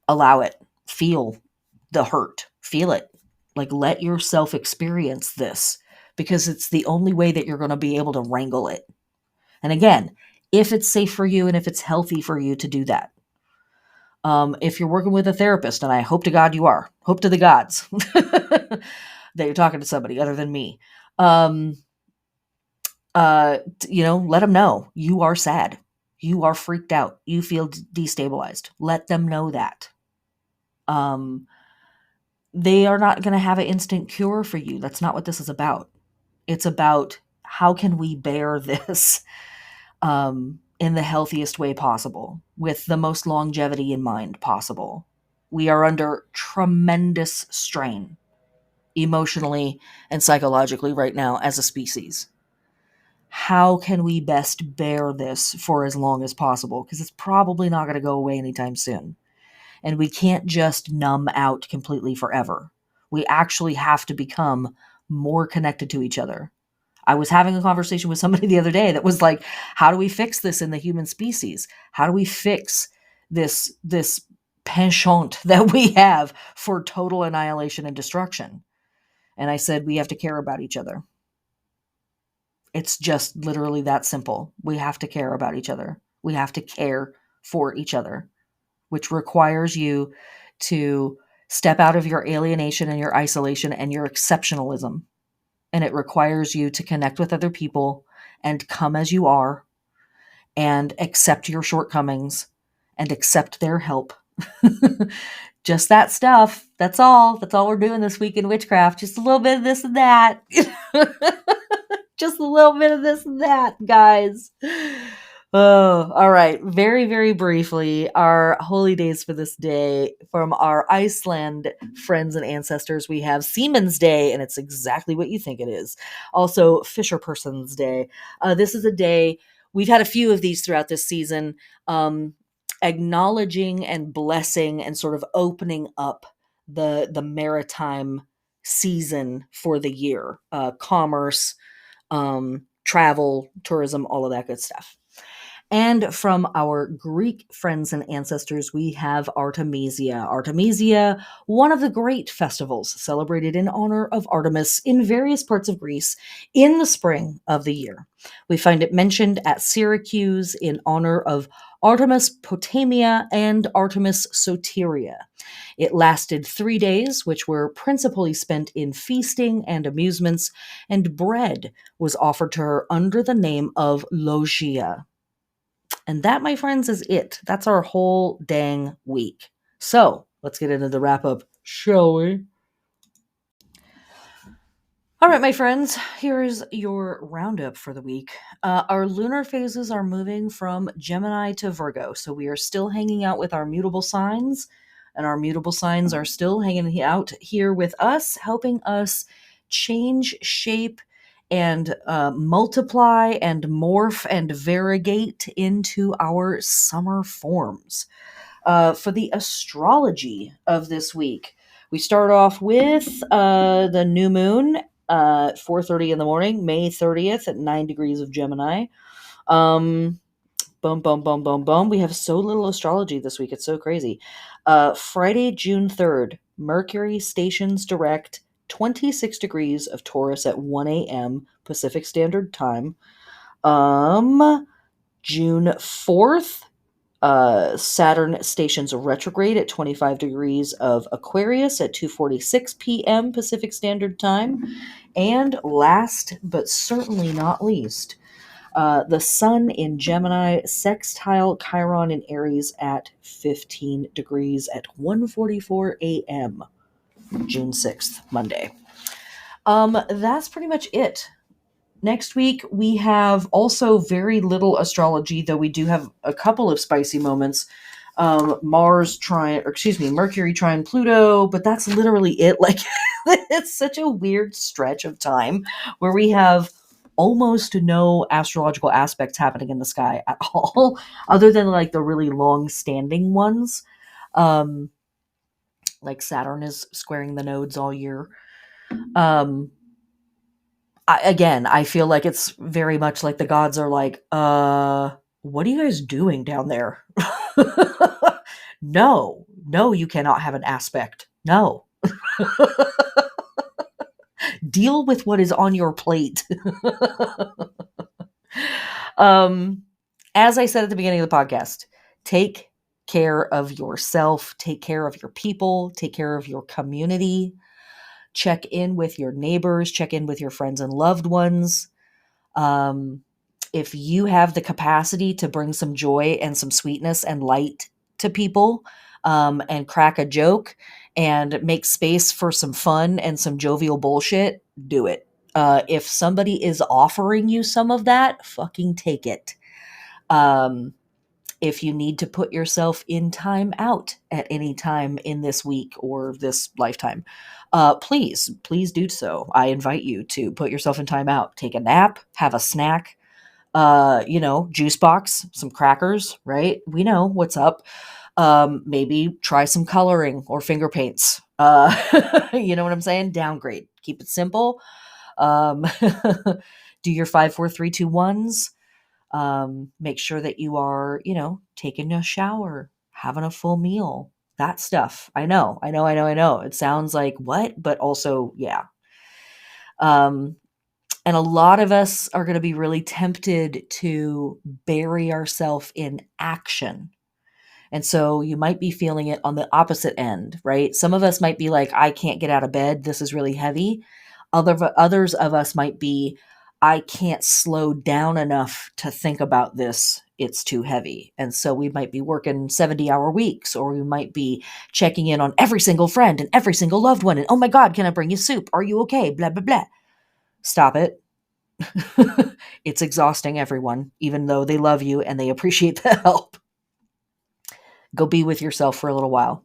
Allow it. Feel the hurt. Feel it. Like, let yourself experience this, because it's the only way that you're going to be able to wrangle it. And again, if it's safe for you and if it's healthy for you to do that. If you're working with a therapist, and I hope to God you are, hope to the gods that you're talking to somebody other than me, let them know you are sad. You are freaked out. You feel destabilized. Let them know that. They are not going to have an instant cure for you. That's not what this is about. It's about how can we bear this in the healthiest way possible, with the most longevity in mind possible. We are under tremendous strain emotionally and psychologically right now as a species. How can we best bear this for as long as possible? Because it's probably not going to go away anytime soon. And we can't just numb out completely forever. We actually have to become more connected to each other. I was having a conversation with somebody the other day that was like, how do we fix this in the human species? How do we fix this penchant that we have for total annihilation and destruction? And I said, we have to care about each other. It's just literally that simple. We have to care about each other. We have to care for each other, which requires you to step out of your alienation and your isolation and your exceptionalism. And it requires you to connect with other people and come as you are and accept your shortcomings and accept their help. Just that stuff. That's all. That's all we're doing this week in witchcraft. Just a little bit of this and that. Just a little bit of this and that, guys. Oh, all right. Very, very briefly, our holy days for this day from our Iceland friends and ancestors. We have Seaman's Day, and it's exactly what you think it is. Also, Fisher Person's Day. This is a day, we've had a few of these throughout this season, acknowledging and blessing and sort of opening up the maritime season for the year. Commerce, travel, tourism, all of that good stuff. And from our Greek friends and ancestors, we have Artemisia. Artemisia, one of the great festivals celebrated in honor of Artemis in various parts of Greece in the spring of the year. We find it mentioned at Syracuse in honor of Artemis Potamia and Artemis Soteria. It lasted 3 days, which were principally spent in feasting and amusements, and bread was offered to her under the name of Logia. And that, my friends, is it. That's our whole dang week. So let's get into the wrap up, shall we? All right, my friends, here's your roundup for the week. Our lunar phases are moving from Gemini to Virgo, so we are still hanging out with our mutable signs, and our mutable signs are still hanging out here with us, helping us change shape and multiply and morph and variegate into our summer forms. For the astrology of this week, we start off with the new moon 4:30 in the morning, May 30th at 9 degrees of Gemini. Boom, boom, boom, boom, boom. We have so little astrology this week. It's so crazy. Friday, June 3rd, Mercury stations direct 26 degrees of Taurus at 1 a.m. Pacific Standard Time. June 4th, Saturn stations retrograde at 25 degrees of Aquarius at 2:46 p.m. Pacific Standard Time. And last but certainly not least, the Sun in Gemini sextile Chiron in Aries at 15 degrees at 1:44 a.m. June 6th, Monday. That's pretty much it. Next week, we have also very little astrology, though we do have a couple of spicy moments. Mercury trine Pluto, but that's literally it. Like, it's such a weird stretch of time where we have almost no astrological aspects happening in the sky at all, other than like the really long-standing ones. Like Saturn is squaring the nodes all year. I feel like it's very much like the gods are like, what are you guys doing down there? No, you cannot have an aspect. No. Deal with what is on your plate. As I said at the beginning of the podcast, take care of yourself, take care of your people, take care of your community. Check in with your neighbors, check in with your friends and loved ones. If you have the capacity to bring some joy and some sweetness and light to people, and crack a joke and make space for some fun and some jovial bullshit, do it. If somebody is offering you some of that, fucking take it. If you need to put yourself in time out at any time in this week or this lifetime, please do so. I invite you to put yourself in time out. Take a nap, have a snack, juice box, some crackers, right? We know what's up. Maybe try some coloring or finger paints. You know what I'm saying? Downgrade. Keep it simple. Do your 5, 4, 3, 2, 1s. Make sure that you are, taking a shower, having a full meal, that stuff. I know. It sounds like what, but also, yeah. And a lot of us are going to be really tempted to bury ourselves in action. And so you might be feeling it on the opposite end, right? Some of us might be like, I can't get out of bed. This is really heavy. Others of us might be, I can't slow down enough to think about this. It's too heavy. And so we might be working 70-hour weeks, or we might be checking in on every single friend and every single loved one. And, oh my God, can I bring you soup? Are you okay? Blah, blah, blah. Stop it. It's exhausting, everyone, even though they love you and they appreciate the help. Go be with yourself for a little while.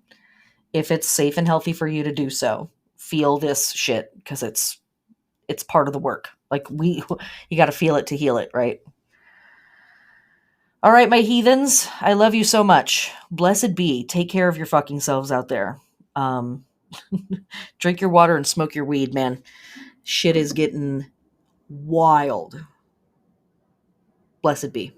If it's safe and healthy for you to do so, feel this shit, because it's part of the work. Like you got to feel it to heal it, right? All right, my heathens, I love you so much. Blessed be. Take care of your fucking selves out there. Drink your water and smoke your weed, man. Shit is getting wild. Blessed be.